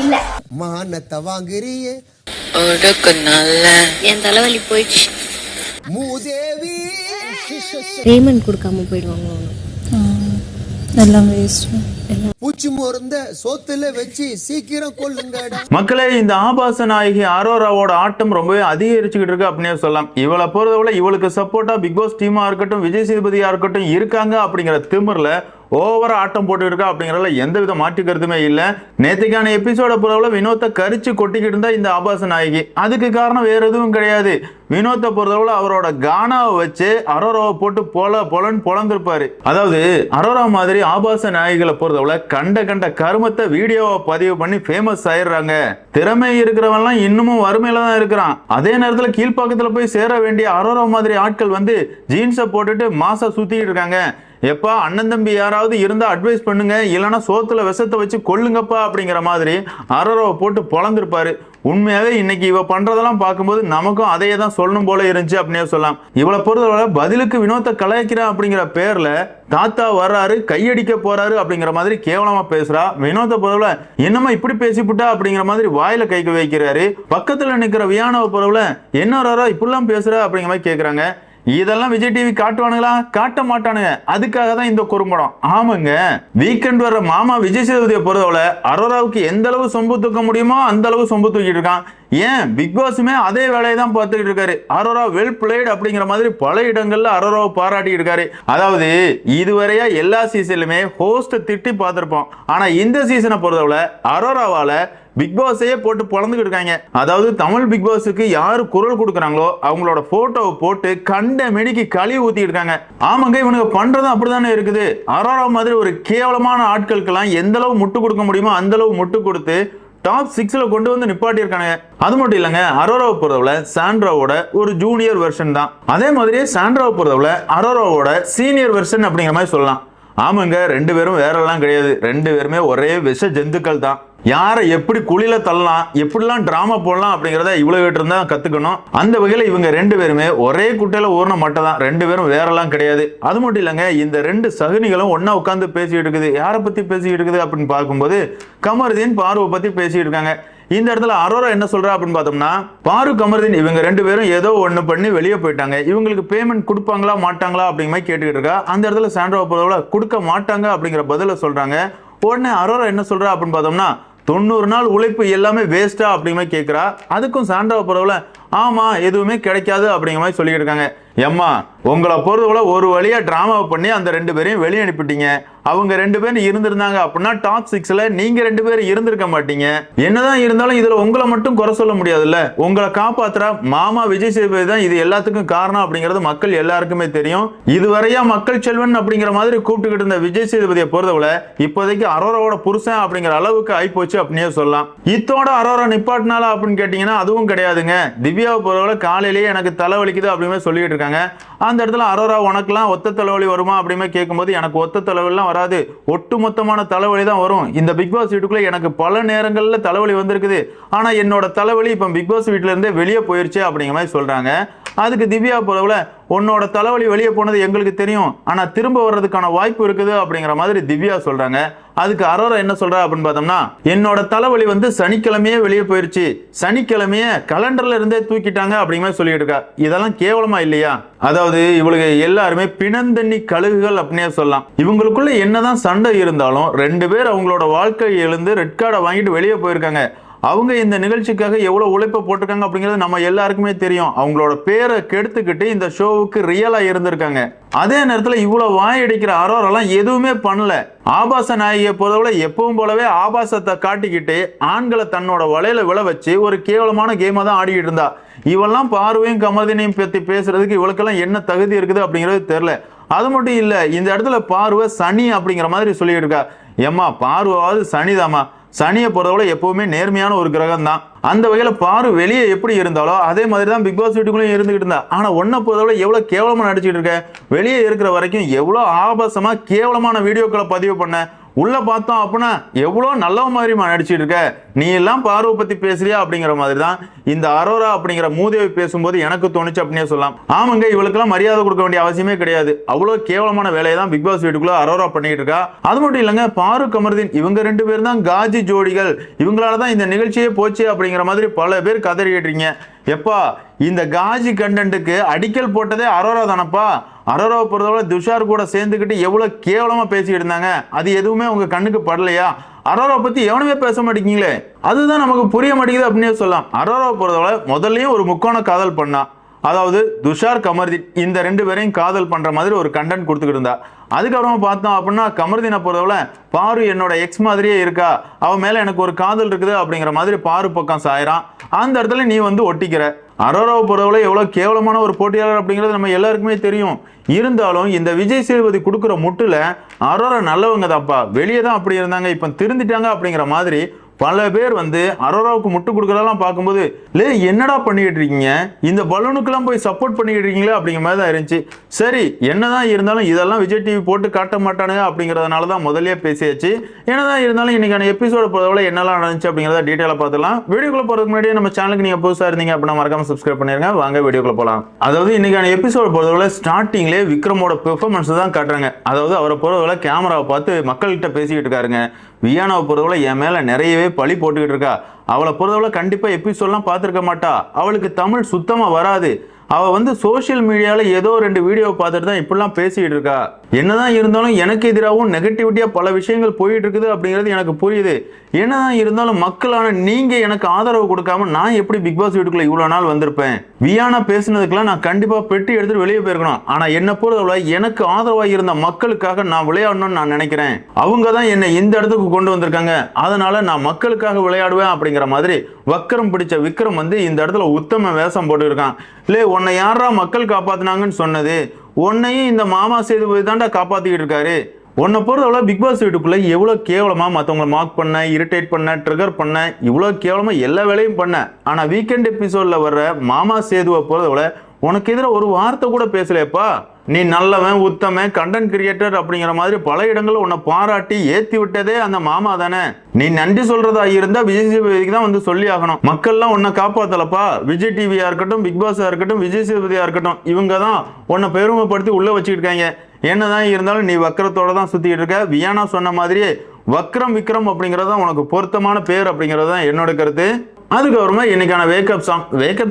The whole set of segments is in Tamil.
இல்ல மானத்தை வாங்குறியே என் தலைவலி போயிடுச்சு. மூதேவி பேமெண்ட் கொடுக்காம போயிடுவாங்க. எல்லாம் வேஸ்ட். பூச்சி மருந்த சோத்துல வச்சு சீக்கிரம் கொள்ளுங்கடா. மக்களே, இந்த ஆபாச நாயகி அரோராவோட ஆட்டம் ரொம்பவே அதிகரிச்சுக்கிட்டு இருக்கு அப்படின்னே சொல்லலாம். இவளை பொறுத்தவரை இவளுக்கு சப்போர்ட்டா பிக் பாஸ் டீமா இருக்கட்டும், விஜய் சேதுபதியா இருக்கட்டும் இருக்காங்க அப்படிங்கிற திமிர்ல ஓவரா ஆட்டம் போட்டு இருக்கா அப்படிங்கறதுல எந்தவித மாற்று கருத்துமே இல்ல. நேற்றுக்கான எபிசோட பொறுத்தவரை வினோத்தை கரிச்சு கொட்டிக்கிட்டு இருந்தா இந்த ஆபாச நாயகி. அதுக்கு காரணம் வேற எதுவும் கிடையாது. வினோத்தை பொறுத்தவரை அவரோட கானாவை வச்சு அரோராவை போட்டு பொலன்னு பொழந்திருப்பாரு. அதாவது அரோரா மாதிரி ஆபாச நாயகிகளை பொறுத்தவரை கண்ட கருமத்தை வீடியோவை பதிவு பண்ணி ஃபேமஸ் ஆயிடுறாங்க. திறமை இருக்கிறவன்லாம் இன்னமும் வறுமையில தான் இருக்கிறான். அதே நேரத்தில் கீழ்ப்பாக்கத்துல போய் சேர வேண்டிய அரோரா மாதிரி ஆட்கள் வந்து ஜீன்ஸை போட்டுட்டு மாசா சுத்திட்டு இருக்காங்க. எப்பா அண்ணன் தம்பி யாராவது இருந்தா அட்வைஸ் பண்ணுங்க, இல்லைன்னா சோத்துல விஷத்தை வச்சு கொள்ளுங்கப்பா அப்படிங்கிற மாதிரி அரோராவை போட்டு பொழந்திருப்பாரு. உண்மையாவே இன்னைக்கு இவ பண்றதெல்லாம் பார்க்கும்போது நமக்கும் அதையே தான் சொல்லணும் போல இருந்துச்சு அப்படின்னே சொல்லலாம். இவளை பொறுத்தவரை பதிலுக்கு வினோத்தை கலாய்க்கிறான் அப்படிங்கிற பேர்ல தாத்தா வர்றாரு கையடிக்க போறாரு அப்படிங்கிற மாதிரி கேவலமா பேசுறா. வினோத்தை பொறுத்தவரை என்னமா இப்படி பேசிவிட்டா அப்படிங்கிற மாதிரி வாயில கைக்கு வைக்கிறாரு. பக்கத்துல நிக்கிற வியானவை பொறுத்தவரை என்ன இப்படிலாம் பேசுற அப்படிங்கிற மாதிரி கேக்குறாங்க. இதெல்லாம் விஜய் டிவி காட்டுவானுங்களா? காட்ட மாட்டானுங்க. அதுக்காக தான் இந்த குறும்படம். ஆமாங்க, வீக்கெண்ட் வர்ற மாமா விஜய் சேதுபதியை பொறுத்தவரை அரோராவுக்கு எந்த அளவு சொம்பு தூக்க முடியுமோ அந்த அளவு சொம்பு தூக்கிட்டு இருக்கான். ஏன் பிக் பாஸுமே அதே வேலையை தான் பார்த்துக்கிட்டு இருக்காரு. அரோரா வெல் பிளேட் அப்படிங்கிற மாதிரி பல இடங்கள்ல அரோராவை பாராட்டிட்டு இருக்காரு. அதாவது இதுவரையா எல்லா சீசன்லுமே ஹோஸ்ட் திட்டி பார்த்திருப்போம். ஆனா இந்த சீசனை பொறுத்தவரை அரோராவால பிக் பாஸையே போட்டு பொழந்துக்கிட்டு இருக்காங்க. அதாவது தமிழ் பிக் பாஸுக்கு யாரு குரல் கொடுக்குறாங்களோ அவங்களோட போட்டோவை போட்டு கண்ட மெடிக்கு கழுவி ஊத்திட்டு இருக்காங்க. ஆமாங்க, இவனுக்கு பண்றதும் அப்படித்தானே இருக்குது. அரோரா மாதிரி ஒரு கேவலமான ஆட்களுக்கெல்லாம் எந்த அளவு முட்டு கொடுக்க முடியுமோ அந்த அளவு முட்டு கொடுத்து டாப் 6ல கொண்டு வந்து நிப்பாட்டி இருக்காங்க. அது மட்டும் இல்லங்க, அரோராவை பொறுத்தவரை சாண்ட்ராவோட ஒரு ஜூனியர் வெர்ஷன் தான். அதே மாதிரியே சாண்ட்ராவை பொறுத்தவரை அரோராவோட சீனியர் வெர்ஷன் அப்படிங்கிற மாதிரி சொல்லலாம். ஆமாங்க, ரெண்டு பேரும் வேற எல்லாம் கிடையாது. ரெண்டு பேருமே ஒரே விஷ ஜந்துக்கள் தான். யாரை எப்படி குழியில தள்ளலாம், எப்படிலாம் டிராமா போடலாம் அப்படிங்கிறத இவ்வளவு கிட்ட இருந்தா கத்துக்கணும். அந்த வகையில இவங்க ரெண்டு பேருமே ஒரே குட்டையில ஊர்ன மட்டும் தான். ரெண்டு பேரும் வேறெல்லாம் கிடையாது. அது மட்டும் இல்லைங்க, இந்த ரெண்டு சகுனிகளும் ஒன்னா உட்காந்து பேசிட்டு இருக்குது. யாரை பத்தி பேசிட்டு இருக்குது அப்படின்னு பார்க்கும்போது கமருதீன் பார்வை பத்தி பேசிட்டு இருக்காங்க. இந்த இடத்துல அரோரா என்ன சொல்றா அப்படின்னு பார்த்தோம்னா, பாரு கமருதீன் இவங்க ரெண்டு பேரும் ஏதோ ஒண்ணு பண்ணி வெளியே போயிட்டாங்க. இவங்களுக்கு பேமெண்ட் கொடுப்பாங்களா மாட்டாங்களா அப்படிங்கிற மாதிரி கேட்டுக்கிட்டு இருக்கா. அந்த இடத்துல சாண்ட்ரா பொறுத்தவரை கொடுக்க மாட்டாங்க அப்படிங்கிற பதில சொல்றாங்க. உடனே அரோரா என்ன சொல்றா அப்படின்னு பார்த்தோம்னா, 90 நாள் உழைப்பு எல்லாமே வேஸ்டா அப்படிங்கிற மாதிரி கேட்கிறா. அதுக்கும் சாண்ட்ரா பொறுத்தவரை ஆமா எதுவுமே கிடைக்காது அப்படிங்கிற மாதிரி சொல்லிட்டு இருக்காங்க. எம்மா, உங்களை பொறுத்தவரை ஒரு வழியா டிராமாவை பண்ணி அந்த ரெண்டு பேரையும் வெளியே அனுப்பிட்டீங்க. அவங்க ரெண்டு பேரும் இருந்திருந்தாங்க அப்படின்னா டாப் 6ல நீங்க ரெண்டு பேரும் இருந்திருக்க மாட்டீங்க. என்னதான் இருந்தாலும் இதுல உங்களை மட்டும் குறை சொல்ல முடியாதுல்ல. உங்களை காப்பாத்துற மாமா விஜய் சேதுபதி தான் இது எல்லாத்துக்கும் காரணம் அப்படிங்கிறது மக்கள் எல்லாருக்குமே தெரியும். இதுவரையா மக்கள் செல்வன் அப்படிங்கிற மாதிரி கூப்பிட்டுக்கிட்டு இருந்த விஜய் சேதுபதியை பொறுத்தவரை இப்போதைக்கு அரோராவோட புருஷன் அப்படிங்கிற அளவுக்கு ஆயிப்போச்சு அப்படின்னே சொல்லலாம். இத்தோட அரோரா நிப்பாட்டினால அப்படின்னு கேட்டீங்கன்னா அதுவும் கிடையாதுங்க. திவ்யாவை பொறுத்தவரை காலையிலேயே எனக்கு தலைவலிக்குது அப்படின்னு சொல்லிட்டு இருக்காங்க. அந்த இடத்துல அரோரா உனக்குலாம் ஒத்த தலைவலி வருமா அப்படின்னு கேட்கும்போது எனக்கு ஒத்த தலைவலிலாம் வராது, ஒட்டுமொத்தமான தலைவலி தான் வரும். இந்த பிக் பாஸ் வீட்டுக்குள்ள எனக்கு பல நேரங்கள்ல தலைவலி வந்திருக்குது. ஆனா என்னோட தலைவலி இப்ப பிக் பாஸ் வீட்டுல இருந்தே வெளியே போயிருச்சு அப்படிங்கிற மாதிரி சொல்றாங்க. அதுக்கு திவ்யா பொறுத்தவரை உன்னோட தலைவலி வெளியே போனது எங்களுக்கு தெரியும், ஆனா திரும்ப வர்றதுக்கான வாய்ப்பு இருக்குது அப்படிங்கிற மாதிரி திவ்யா சொல்றாங்க. அதுக்கு அரோரா என்ன சொல்றா அப்படின்னு பார்த்தோம்னா, என்னோட தலைவலி வந்து சனிக்கிழமையே வெளியே போயிருச்சு, சனிக்கிழமையே கலண்டர்ல இருந்தே தூக்கிட்டாங்க அப்படிங்கிற சொல்லிட்டு இருக்கா. இதெல்லாம் கேவலமா இல்லையா? அதாவது இவளுக்கு எல்லாருமே பிணந்தண்ணி கழுகுகள் அப்படின்னே சொல்லலாம். இவங்களுக்குள்ள என்னதான் சண்டை இருந்தாலும் ரெண்டு பேர் அவங்களோட வாழ்க்கையை எழுந்து ரெட் கார்டை வாங்கிட்டு வெளியே போயிருக்காங்க. அவங்க இந்த நிகழ்ச்சிக்காக எவ்வளவு உழைப்பை போட்டிருக்காங்க அப்படிங்கிறது நம்ம எல்லாருக்குமே தெரியும். அவங்களோட பேரை கெடுத்துக்கிட்டு இந்த ஷோவுக்கு ரியலா இருந்திருக்காங்க. அதே நேரத்தில் இவ்வளவு வாயடிக்கிற அரோரெல்லாம் எதுவுமே பண்ணல. ஆபாச நாயகியை பொறுத்தவரை எப்பவும் போலவே ஆபாசத்தை காட்டிக்கிட்டு ஆண்களை தன்னோட வலையில விழ வச்சு ஒரு கேவலமான கேமா தான் ஆடிக்கிட்டு இருந்தா. இவெல்லாம் பார்வையும் கமர்தினையும் பத்தி பேசுறதுக்கு இவளுக்கெல்லாம் என்ன தகுதி இருக்குது அப்படிங்கிறது தெரியல. அது மட்டும் இல்ல, இந்த இடத்துல பார்வை சனி அப்படிங்கிற மாதிரி சொல்லிட்டு இருக்கா. ஏம்மா, பார்வாவது சனிதாமா. சனியை பொறுத்தவரை எப்பவுமே நேர்மையான ஒரு கிரகம் தான். அந்த வகையில பாரு வெளியே எப்படி இருந்தாலோ அதே மாதிரி தான் பிக் பாஸ் வீட்டுக்குள்ளேயும் இருந்துகிட்டு இருந்தா. ஆனா ஒன்ன பொறுத்தவரை எவ்வளவு கேவலமா நடிச்சுட்டு இருக்க, வெளியே இருக்கிற வரைக்கும் எவ்வளவு ஆபாசமா கேவலமான வீடியோக்களை பதிவு பண்ண, உள்ள பார்த்தோம் அப்படின்னா எவ்வளவு நல்ல மாதிரி நடிச்சிட்டு இருக்க, நீ எல்லாம் பார்வை பத்தி பேசுறியா அப்படிங்கிற மாதிரி தான் இந்த அரோரா அப்படிங்கிற மூதேவி பேசும்போது எனக்கு தோணுச்சு அப்படின்னே சொல்லலாம். ஆமாங்க, இவளுக்கெல்லாம் மரியாதை கொடுக்க வேண்டிய அவசியமே கிடையாது. அவ்வளவு கேவலமான வேலையை தான் பிக் பாஸ் வீட்டுக்குள்ள அரோரா பண்ணிட்டு இருக்கா. அது மட்டும் இல்லைங்க, பாரு கமருதீன் இவங்க 2 பேரும் தான் காஜி ஜோடிகள், இவங்களாலதான் இந்த நிகழ்ச்சியே போச்சு அப்படிங்கிற மாதிரி பல பேர் கதறிக்கிட்டீங்க. எப்பா, இந்த காஜி கண்டென்ட்டுக்கு அடிக்கல் போட்டதே அரோரா தானப்பா. அரோராவை பொறுத்தவரை துஷார் கூட சேர்ந்துக்கிட்டு எவ்வளவு கேவலமா பேசிக்கிட்டு இருந்தாங்க, அது எதுவுமே உங்க கண்ணுக்கு படலையா? அரோரா பத்தி எவனுமே பேச மாட்டேங்கீங்களே, அதுதான் நமக்கு புரிய மாட்டேங்குது அப்படின்னே சொல்லலாம். அரோராவை பொறுத்தவரை முதல்லயும் ஒரு முக்கோண காதல் பண்ணா, அதாவது துஷார் கமருதீன் இந்த 2 பேரையும் காதல் பண்ற மாதிரி ஒரு கண்டென்ட் கொடுத்துக்கிட்டு இருந்தா. அதுக்கப்புறமா பார்த்தோம் அப்படின்னா கமருதீனை பொறுத்தவரை பாரு என்னோட எக்ஸ் மாதிரியே இருக்கா, அவ மேல எனக்கு ஒரு காதல் இருக்குது அப்படிங்கிற மாதிரி பாரு பக்கம் சாயிறான். அந்த இடத்துல நீ வந்து ஒட்டிக்கிற. அரோராவை பொறுத்தவரை எவ்வளவு கேவலமான ஒரு போட்டியாளர் அப்படிங்கிறது நம்ம எல்லாருக்குமே தெரியும். இருந்தாலும் இந்த விஜய் சேதுபதி கொடுக்குற முட்டுல அரோரா நல்லவங்க தான்ப்பா, வெளியே தான் அப்படி இருந்தாங்க, இப்ப திருந்திட்டாங்க அப்படிங்கிற மாதிரி பல பேர் வந்து அரோராவுக்கு முட்டு கொடுக்கறதெல்லாம் பார்க்கும்போது என்னடா பண்ணிக்கிட்டு இருக்கீங்க, இந்த பலூனுக்கெல்லாம் போய் சப்போர்ட் பண்ணிக்கிட்டு இருக்கீங்களா அப்படிங்கிற மாதிரி தான் இருந்துச்சு. சரி, என்னதான் இருந்தாலும் இதெல்லாம் விஜய் டிவி போட்டு காட்ட மாட்டானுங்க அப்படிங்கிறதுனால தான் முதல்லயே பேசியாச்சு. என்னதான் இருந்தாலும் இன்னைக்கான எபிசோட பொறுத்தவரை என்னெல்லாம் நடந்துச்சு அப்படிங்கிறத டீட்டெயிலாக பார்த்துலாம். வீடியோக்குள்ள போறதுக்கு முன்னாடி நம்ம சேனலுக்கு நீங்க புதுசா இருந்தீங்க அப்படின்னா மறக்காம சப்ஸ்கிரைப் பண்ணிருங்க. வாங்க வீடியோக்குள்ள போலாம். அதாவது இன்னைக்கான எபிசோட பொறுத்தவரை ஸ்டார்டிங்லேயே விக்ரமோட பெர்ஃபார்மன்ஸ் தான் காட்டுறாங்க. அதாவது அவரை பொறுத்தவரை கேமராவை பார்த்து மக்கள்கிட்ட பேசிக்கிட்டு இருக்காருங்க. வியானாவை பொறுத்தவரை என் மேல நிறையவே பழி போட்டுக்கிட்டு இருக்கா. அவளை பொறுத்தவரை கண்டிப்பா எபிசோட்லாம் பார்த்துருக்க மாட்டா, அவளுக்கு தமிழ் சுத்தமா வராது, அவ வந்து சோசியல் மீடியால ஏதோ 2 வீடியோ பார்த்துட்டு தான் இப்படிலாம் பேசிட்டு இருக்கா. என்னதான் இருந்தாலும் எனக்கு எதிராகவும் நெகட்டிவிட்டியா பல விஷயங்கள் போயிட்டு இருக்குது அப்படிங்கிறது எனக்கு புரியுது. என்னதான் இருந்தாலும் மக்களான நீங்க எனக்கு ஆதரவு கொடுக்காம நான் எப்படி பிக் பாஸ் வீட்டுக்குள்ள இவ்வளவு நாள் வந்திருப்பேன்? வியானா பேசினதுக்கெல்லாம் நான் கண்டிப்பா பெட்டி எடுத்துட்டு வெளியே போயிருக்கணும். ஆனா என்ன பொறுத்தவரை எனக்கு ஆதரவாக இருந்த மக்களுக்காக நான் விளையாடணும்னு நான் நினைக்கிறேன். அவங்க தான் என்னை இந்த இடத்துக்கு கொண்டு வந்திருக்காங்க, அதனால நான் மக்களுக்காக விளையாடுவேன் அப்படிங்கிற மாதிரி வக்கரம் பிடிச்ச விக்ரம் வந்து இந்த இடத்துல உத்தம வேஷம் போட்டு இருக்கான். உன்னை யாரா மக்கள் காப்பாத்தினாங்கன்னு சொன்னது? உன்னையும் இந்த மாமா சேதுபதி தாண்டா காப்பாத்திக்கிட்டு இருக்காரு. உன்னை பொறுத்தவரை பிக் பாஸ் வீட்டுக்குள்ள எவ்வளவு கேவலமா மற்றவங்களை மார்க் பண்ண, இரிட்டேட் பண்ண, ட்ரிகர் பண்ண, இவ்வளவு கேவலமா எல்லா வேலையும் பண்ண. ஆனா வீக்கெண்ட் எபிசோட்ல வர்ற மாமா சேதுவை பொறுத்தவரை உனக்கு எதிராக ஒரு வார்த்தை கூட பேசலையப்பா. நீ நல்லவன், உத்தமன், கண்டென்ட் கிரியேட்டர் அப்படிங்கிற மாதிரி பல இடங்களில் உன்னை பாராட்டி ஏத்தி விட்டதே அந்த மாமா தானே. நீ நன்றி சொல்றதா இருந்தா விஜய் சேதுபதிக்கு தான் வந்து சொல்லி ஆகணும். மக்கள்லாம் உன்னை காப்பாத்தலப்பா. விஜய் டிவியா இருக்கட்டும், பிக் பாஸா இருக்கட்டும், விஜய் சேதுபதியா இருக்கட்டும், இவங்க தான் உன்னை பெருமைப்படுத்தி உள்ள வச்சுக்கிட்டு இருக்காங்க. என்னதான் இருந்தாலும் நீ வக்கரத்தோட தான் சுத்திட்டு இருக்க. வியானா சொன்ன மாதிரியே வக்ரம் விக்ரம் அப்படிங்கிறது தான் உனக்கு பொருத்தமான பேர் அப்படிங்கிறது தான் என்னோட கருத்து. அதுக்கப்புறமா இன்னைக்கான வேக்கப்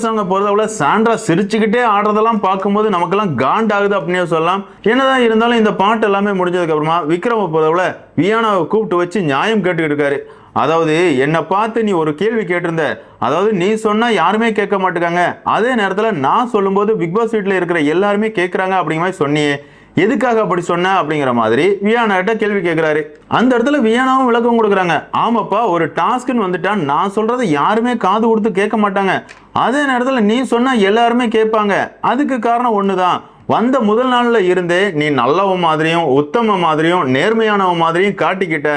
சாங்கை பொறுத்தவரை சாண்ட்ரா சிரிச்சுக்கிட்டே ஆடுறதெல்லாம் பார்க்கும்போது நமக்கெல்லாம் காண்டாகுது அப்படின்னு சொல்லலாம். என்னதான் இருந்தாலும் இந்த பாட்டு எல்லாமே முடிஞ்சதுக்கு அப்புறமா விக்ரம பொறுத்தவரை வியானாவை கூப்பிட்டு வச்சு நியாயம் கேட்டுக்கிட்டு இருக்காரு. அதாவது என்னை பார்த்து நீ ஒரு கேள்வி கேட்டிருந்த, அதாவது நீ சொன்னா யாருமே கேட்க மாட்டேங்காங்க, அதே நேரத்துல நான் சொல்லும்போது பிக் பாஸ் வீட்டுல இருக்கிற எல்லாருமே கேட்கறாங்க அப்படிங்கிற மாதிரி சொன்னியே, எதுக்காக அப்படி சொன்ன அப்படிங்கிற மாதிரி வியானா கிட்ட கேள்வி கேட்கிறாரு. அந்த இடத்துல வியானாவும் விளக்கம் கொடுக்குறாங்க. ஆமாப்பா, ஒரு டாஸ்க்னு வந்துட்டா நான் சொல்றதை யாருமே காது கொடுத்து கேட்க மாட்டாங்க, அதே நேரத்துல நீ சொன்னா எல்லாருமே கேட்பாங்க. அதுக்கு காரணம் ஒண்ணுதான், வந்த முதல் நாள்ல இருந்தே நீ நல்லவ மாதிரியும் உத்தம மாதிரியும் நேர்மையானவ மாதிரியும் காட்டிக்கிட்ட,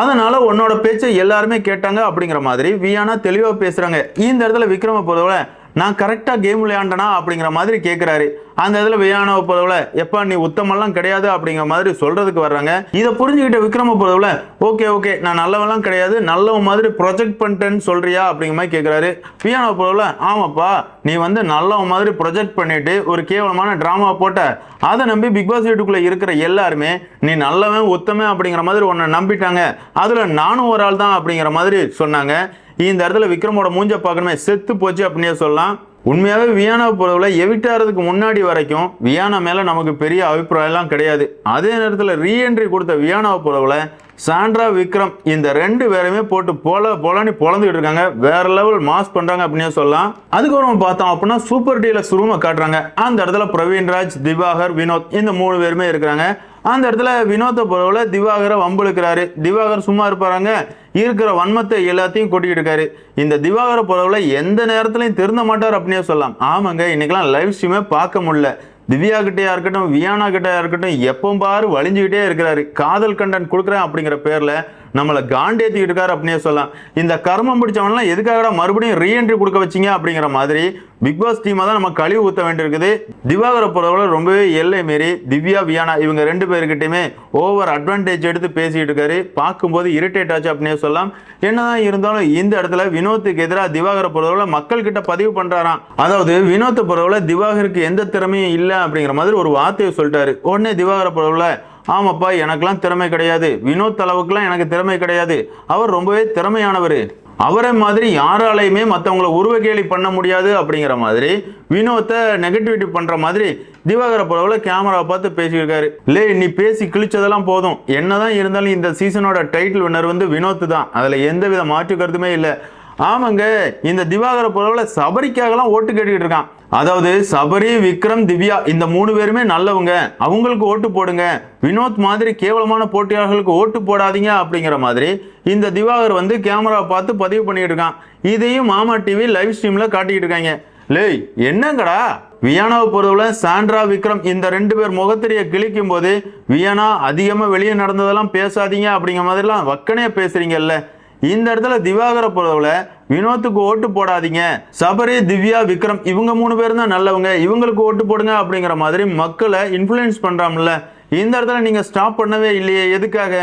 அதனால உன்னோட பேச்சை எல்லாருமே கேட்டாங்க அப்படிங்கிற மாதிரி வியானா தெளிவா பேசுறாங்க. இந்த இடத்துல விக்ரம பொறுத்தவரை நான் கரெக்டா கேம் விளையாண்டனா அப்படிங்கிற மாதிரி கேட்கிறாரு. அந்த இடத்துல வியானாவை பொறுத்தவரை எப்பா நீ உத்தமெல்லாம் கிடையாது அப்படிங்கிற மாதிரி சொல்றதுக்கு வர்றாங்க. இதை புரிஞ்சுக்கிட்ட விக்ரம பொறுத்தவரை ஓகே நான் நல்லவெல்லாம் கிடையாது, நல்லவ மாதிரி ப்ரொஜெக்ட் பண்ணிட்டேன்னு சொல்றியா அப்படிங்கிற மாதிரி கேட்கிறாரு. வியானாவை பொறுத்தவரை ஆமாப்பா, நீ வந்து நல்லவ மாதிரி ப்ரொஜெக்ட் பண்ணிட்டு ஒரு கேவலமான டிராமா போட்ட, அதை நம்பி பிக் பாஸ் வீட்டுக்குள்ள இருக்கிற எல்லாருமே நீ நல்லவன் உத்தமன் அப்படிங்கிற மாதிரி உன்னை நம்பிட்டாங்க, அதுல நானும் ஒரு ஆள் தான் அப்படிங்கிற மாதிரி சொன்னாங்க. இந்த இடத்துல விக்ரமோட மூஞ்ச பார்க்கணுமே செத்து போச்சு அப்படின்னே சொல்லலாம். உண்மையாவே வியானாவை பொறுத்தவரை எவிக்ட் ஆகிறதுக்கு முன்னாடி வரைக்கும் வியானா மேல நமக்கு பெரிய அபிப்பிராயம் எல்லாம் கிடையாது. அதே நேரத்தில் ரீஎன்ட்ரி கொடுத்த வியானாவை பொறுத்தவரை சாண்ட்ரா விக்ரம் இந்த 2 பேருமே போட்டு பொலன்னு பொழந்துட்டு இருக்காங்க, வேற லெவல் மாஸ் பண்றாங்க அப்படின்னு சொல்லலாம். அதுக்கப்புறம் பார்த்தோம் அப்படின்னா சூப்பர் டீலக்ஸ் ரூமை காட்டுறாங்க. அந்த இடத்துல பிரவீன்ராஜ், திவாகர், வினோத் இந்த 3 பேருமே இருக்கிறாங்க. அந்த இடத்துல வினோத்தை பொறுத்தவரை திவாகரை வம்புழுக்கிறாரு. திவாகர் சும்மா இருப்பாங்க, இருக்கிற வன்மத்தை எல்லாத்தையும் கொட்டிக்கிட்டு இருக்காரு. இந்த திவாகரை பொறுத்தவரை எந்த நேரத்திலையும் திருந்த மாட்டார் அப்படின்னே சொல்லலாம். ஆமாங்க, இன்னைக்கெல்லாம் லைவ் ஸ்ட்ரீமே பார்க்க முடியல. திவ்யா கிட்டயா இருக்கட்டும், வியானா கிட்டயா இருக்கட்டும், எப்பவும் பாரு வலிஞ்சுக்கிட்டே இருக்கிறாரு. காதல் கண்டென்ட் கொடுக்குறேன் அப்படிங்கிற பேர்ல நம்மளை காண்டேத்திக்கிட்டு இருக்காரு அப்படின்னே சொல்லலாம். இந்த கர்மம் பிடிச்சவன்லாம் எதுக்காக மறுபடியும் ரீஎன்ட்ரி கொடுக்க வச்சிங்க அப்படிங்கிற மாதிரி பிக் பாஸ் டீமை தான் நம்ம கழிவு ஊற்ற வேண்டியிருக்குது. திவாகரை பொறுத்தவரை ரொம்பவே எல்லை மீறி திவ்யா வியானா இவங்க 2 பேருக்கிட்டையுமே ஓவர் அட்வான்டேஜ் எடுத்து பேசிட்டு இருக்காரு. பார்க்கும்போது இரிட்டேட் ஆச்சு அப்படின்னே சொல்லலாம். என்னதான் இருந்தாலும் இந்த இடத்துல வினோத்துக்கு எதிராக திவாகரை பொறுத்தவரை மக்கள் கிட்ட பதிவு பண்றாராம். அதாவது வினோத்தை பொறுத்தவரை திவாகருக்கு எந்த திறமையும் இல்லை அப்படிங்கிற மாதிரி ஒரு வார்த்தையை சொல்லிட்டாரு. உடனே திவாகரை பொறுத்தவரை ஆமாப்பா எனக்கெல்லாம் திறமை கிடையாது, வினோத் அளவுக்குலாம் எனக்கு திறமை கிடையாது, அவர் ரொம்பவே திறமையானவர், அவரை மாதிரி யாராலையுமே மற்றவங்கள உருவகேலி பண்ண முடியாது அப்படிங்கிற மாதிரி வினோத்தை நெகட்டிவிட்டி பண்ற மாதிரி திவாகரை பொறுத்தவரை கேமராவை பார்த்து பேசியிருக்காரு. லே நீ பேசி கிழிச்சதெல்லாம் போதும், என்னதான் இருந்தாலும் இந்த சீசனோட டைட்டில் வின்னர் வந்து வினோத் தான், அதுல எந்தவித மாற்று கருத்துமே இல்லை. ஆமாங்க, இந்த திவாகரை பொறுத்தவரை சபரிக்காகலாம் ஓட்டு கேட்டுக்கிட்டு இருக்கான். அதாவது சபரி, விக்ரம், திவ்யா இந்த 3 பேருமே நல்லவங்க, அவங்களுக்கு ஓட்டு போடுங்க, வினோத் மாதிரி கேவலமான போட்டியாளர்களுக்கு ஓட்டு போடாதீங்க அப்படிங்கிற மாதிரி இந்த திவாகர் வந்து கேமராவை பார்த்து பதிவு பண்ணிட்டு இருக்கான். இதையும் மாமா டிவி லைவ் ஸ்ட்ரீம்ல காட்டிக்கிட்டு இருக்காங்க. லேய் என்னங்கடா, வியானாவை பொறுத்தவரை சாண்ட்ரா, விக்ரம் இந்த 2 பேர் முகத்திரையை கிழிக்கும் போது வியானா அதிகமா வெளியே நடந்ததெல்லாம் பேசாதீங்க அப்படிங்கிற மாதிரிலாம் வக்கனையா பேசுறீங்கல்ல. இந்த இடத்துல திவாகரை பொறுத்தவரை வினோத்துக்கு ஓட்டு போடாதீங்க, சபரி, திவ்யா, விக்ரம் இவங்க 3 பேரும் தான் நல்லவங்க, இவங்களுக்கு ஓட்டு போடுங்க அப்படிங்கிற மாதிரி மக்களை இன்ஃப்ளூயன்ஸ் பண்றாம்ல. இந்த இடத்துல நீங்க ஸ்டாப் பண்ணவே இல்லையே, எதுக்காக?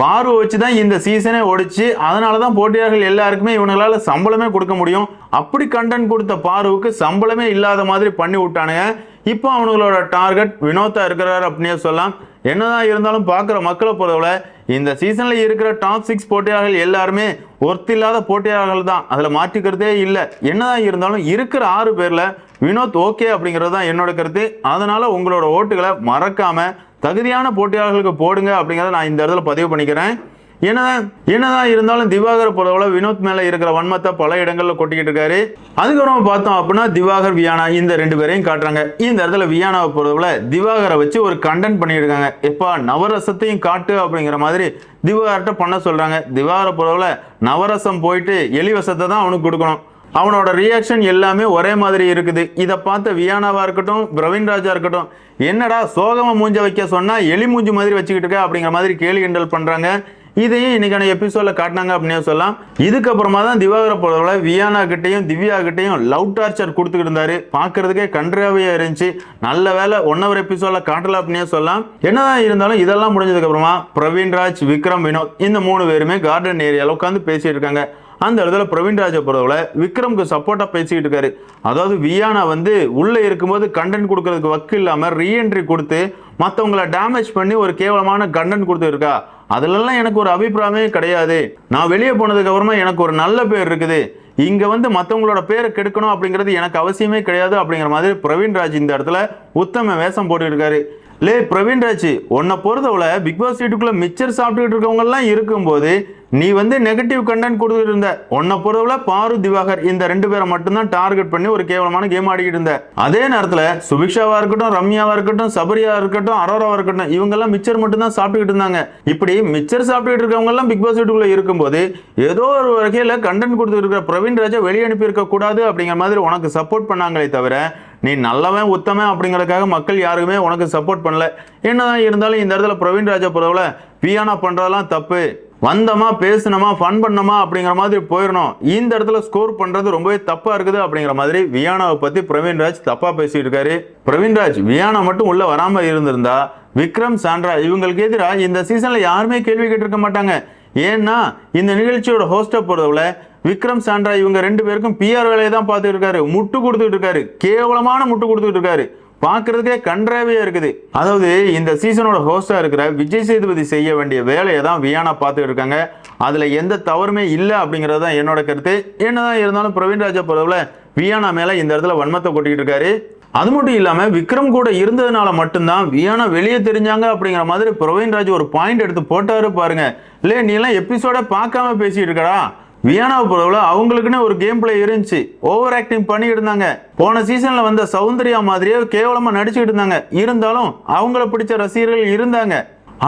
பார்வை வச்சுதான் இந்த சீசனே ஓடிச்சு, அதனாலதான் போட்டியாளர்கள் எல்லாருக்குமே இவங்களால சம்பளமே கொடுக்க முடியும். அப்படி கண்டென்ட் கொடுத்த பார்வுக்கு சம்பளமே இல்லாத மாதிரி பண்ணி விட்டானுங்க. இப்போ அவங்களோட டார்கெட் வினோத்தா இருக்கிறாரு அப்படின்னே சொல்லலாம். என்னதான் இருந்தாலும் பார்க்குற மக்களை பொறுத்தவரை இந்த சீசன்ல இருக்கிற டாப் 6 போட்டியாளர்கள் எல்லாருமே ஒர்த்தில்லாத போட்டியாளர்கள் தான், அதுல மாற்றிக்கிறதே இல்லை. என்னதான் இருந்தாலும் இருக்கிற 6 பேர்ல வினோத் ஓகே அப்படிங்கிறது தான் என்னோட கருத்து. அதனால உங்களோட ஓட்டுகளை மறக்காம தகுதியான போட்டியாளர்களுக்கு போடுங்க அப்படிங்கிறத நான் இந்த இடத்துல பதிவு பண்ணிக்கிறேன். என்னதான் இருந்தாலும் திவாகர் பொறுத்தவரை வினோத் மேல இருக்கிற வன்மத்தை பல இடங்கள்ல கொட்டிக்கிட்டு இருக்காரு. அதுக்கப்புறம் பார்த்தோம் அப்படின்னா திவாகர், வியானா இந்த 2 பேரையும் காட்டுறாங்க. இந்த இடத்துல வியானாவை பொறுத்தவரை திவாகரை வச்சு ஒரு கண்டென்ட் பண்ணிட்டு இருக்காங்க. எப்பா நவரசத்தையும் காட்டு அப்படிங்கிற மாதிரி திவாகர்கிட்ட பண்ண சொல்றாங்க. திவாகரை பொறுத்தவரை நவரசம் போயிட்டு எலிவசத்தை தான் அவனுக்கு கொடுக்கணும். அவனோட ரியாக்ஷன் எல்லாமே ஒரே மாதிரி இருக்குது. இதை பார்த்த வியானாவா இருக்கட்டும், பிரவீன் ராஜா இருக்கட்டும், என்னடா சோகமா மூஞ்ச வைக்க சொன்னா எலி மூஞ்சி மாதிரி வச்சுக்கிட்டு இருக்க அப்படிங்கிற மாதிரி கேலி கிண்டல் பண்றாங்க. இதையும் இன்னைக்கான எபிசோட்ல காட்டினாங்க அப்படின்னு சொல்லலாம். இதுக்கப்புறமா தான் திவாகரை பொறுத்தவரை வியானா கிட்டையும் திவ்யா கிட்டையும் லவ் டார்ச்சர் கொடுத்துக்கிட்டு இருந்தாரு. பாக்குறதுக்கே கன்றாவியா இருந்துச்சு. நல்ல வேலை 1 hour எபிசோட்ல காட்டல அப்படின்னே சொல்லலாம். என்னதான் இருந்தாலும் இதெல்லாம் முடிஞ்சதுக்கு அப்புறமா பிரவீன் ராஜ், விக்ரம், வினோத் இந்த 3 பேருமே கார்டன் ஏரியால உட்காந்து பேசிட்டு இருக்காங்க. அந்த இடத்துல பிரவீன் ராஜை பொறுத்தவரை விக்ரம்க்கு சப்போர்ட்டா பேசிக்கிட்டு இருக்காரு. அதாவது வியானா வந்து உள்ள இருக்கும்போது கண்டென்ட் கொடுக்கறதுக்கு வக்கு இல்லாம ரீஎன்ட்ரி கொடுத்து மற்றவங்களை டேமேஜ் பண்ணி ஒரு கேவலமான கண்டென்ட் கொடுத்துருக்கா, அதுலலாம் எனக்கு ஒரு அபிப்பிராயமே கிடையாது. நான் வெளியே போனதுக்கு அப்புறமா எனக்கு ஒரு நல்ல பேர் இருக்குது, இங்க வந்து மற்றவங்களோட பேரை கெடுக்கணும் அப்படிங்கிறது எனக்கு அவசியமே கிடையாது அப்படிங்கிற மாதிரி பிரவீன் ராஜ் இந்த இடத்துல உத்தம வேஷம் போட்டு இருக்காரு. லே பிரவீன் ராஜ், உன்னை பொறுத்தவரை பிக் பாஸ் வீட்டுக்குள்ள மிச்சர் சாப்பிட்டுக்கிட்டு இருக்கவங்க எல்லாம் இருக்கும்போது நீ வந்து நெகட்டிவ் கண்டென்ட் கொடுத்துட்டு இருந்த. உன்னை பொறுத்தவரை பாரு, திவாகர் இந்த 2 பேரை மட்டும்தான் டார்கெட் பண்ணி ஒரு கேவலமான கேம் ஆடிக்கிட்டு இருந்த. அதே நேரத்துல சுபிக்ஷாவா இருக்கட்டும், ரம்யாவா இருக்கட்டும், சபரியா இருக்கட்டும், அரோராவா இருக்கட்டும் இவங்க எல்லாம் மிச்சர் மட்டும் தான் சாப்பிட்டுக்கிட்டு இருந்தாங்க. இப்படி மிச்சர் சாப்பிட்டுக்கிட்டு இருக்கவங்க எல்லாம் பிக் பாஸ் வீட்டுக்குள்ள இருக்கும்போது ஏதோ ஒரு வகையில கண்டென்ட் கொடுத்துட்டு இருக்கிற பிரவீன் ராஜா வெளியே அனுப்பி இருக்க கூடாது அப்படிங்கிற மாதிரி உனக்கு சப்போர்ட் பண்ணாங்களே தவிர நீ நல்லவன் உத்தமன் அப்படிங்கிறதுக்காக மக்கள் யாருக்குமே உனக்கு சப்போர்ட் பண்ணல. என்னதான் இருந்தாலும் இந்த இடத்துல பிரவீன் ராஜா பொறுத்தவரை வியானா பண்றதெல்லாம் தப்பு, வந்தமா பேசணுமா ஃபன் பண்ணமா அப்படிங்கிற மாதிரி போயிடணும். இந்த இடத்துல ஸ்கோர் பண்றது ரொம்பவே தப்பா இருக்குது அப்படிங்கிற மாதிரி வியானாவை பத்தி பிரவீன் ராஜ் தப்பா பேசிட்டு இருக்காரு. பிரவீன் ராஜ் வியானா மட்டும் உள்ள வராம இருந்திருந்தா விக்ரம், சாண்ட்ரா இவங்களுக்கு எதிராக இந்த சீசன்ல யாருமே கேள்வி கேட்டிருக்க மாட்டாங்க. ஏன்னா இந்த நிகழ்ச்சியோட ஹோஸ்டை பொறுத்தவரை விக்ரம், சாண்ட்ரா இவங்க 2 பேருக்கும் PR வேலையை தான் பார்த்துட்டு இருக்காரு. முட்டு கொடுத்துட்டு இருக்காரு, கேவலமான முட்டு கொடுத்துட்டு இருக்காரு. பார்க்கறதுக்கே கன்றாவியா இருக்குது. அதாவது இந்த சீசனோட ஹோஸ்டா இருக்கிற விஜய் சேதுபதி செய்ய வேண்டிய வேலையை தான் வியானா பார்த்துட்டு இருக்காங்க. அதுல எந்த தவறுமே இல்லை அப்படிங்கிறது தான் என்னோட கருத்து. என்னதான் இருந்தாலும் பிரவீன் ராஜா பொறுத்தவரை வியானா மேல இந்த இடத்துல வன்மத்தை கொட்டிக்கிட்டு இருக்காரு. அது மட்டும் இல்லாம விக்ரம் கூட இருந்ததுனால மட்டும்தான் வியானா வெளியே தெரிஞ்சாங்க அப்படிங்கிற மாதிரி பிரவீன் ராஜ் ஒரு பாயிண்ட் எடுத்து போட்டாரு பாருங்க. இல்ல நீ எல்லாம் எபிசோட பார்க்காம பேசிட்டு இருக்கடா. வியானாவை பொறுத்தவரை அவங்களுக்குன்னு ஒரு கேம் பிளே இருந்துச்சு, ஓவர் ஆக்டிங் பண்ணிட்டு இருந்தாங்க. போன சீசன்ல வந்த சௌந்தர்யா மாதிரியே கேவலமா நடிச்சுக்கிட்டு இருந்தாங்க. இருந்தாலும் அவங்கள பிடிச்ச ரசிகர்கள் இருந்தாங்க.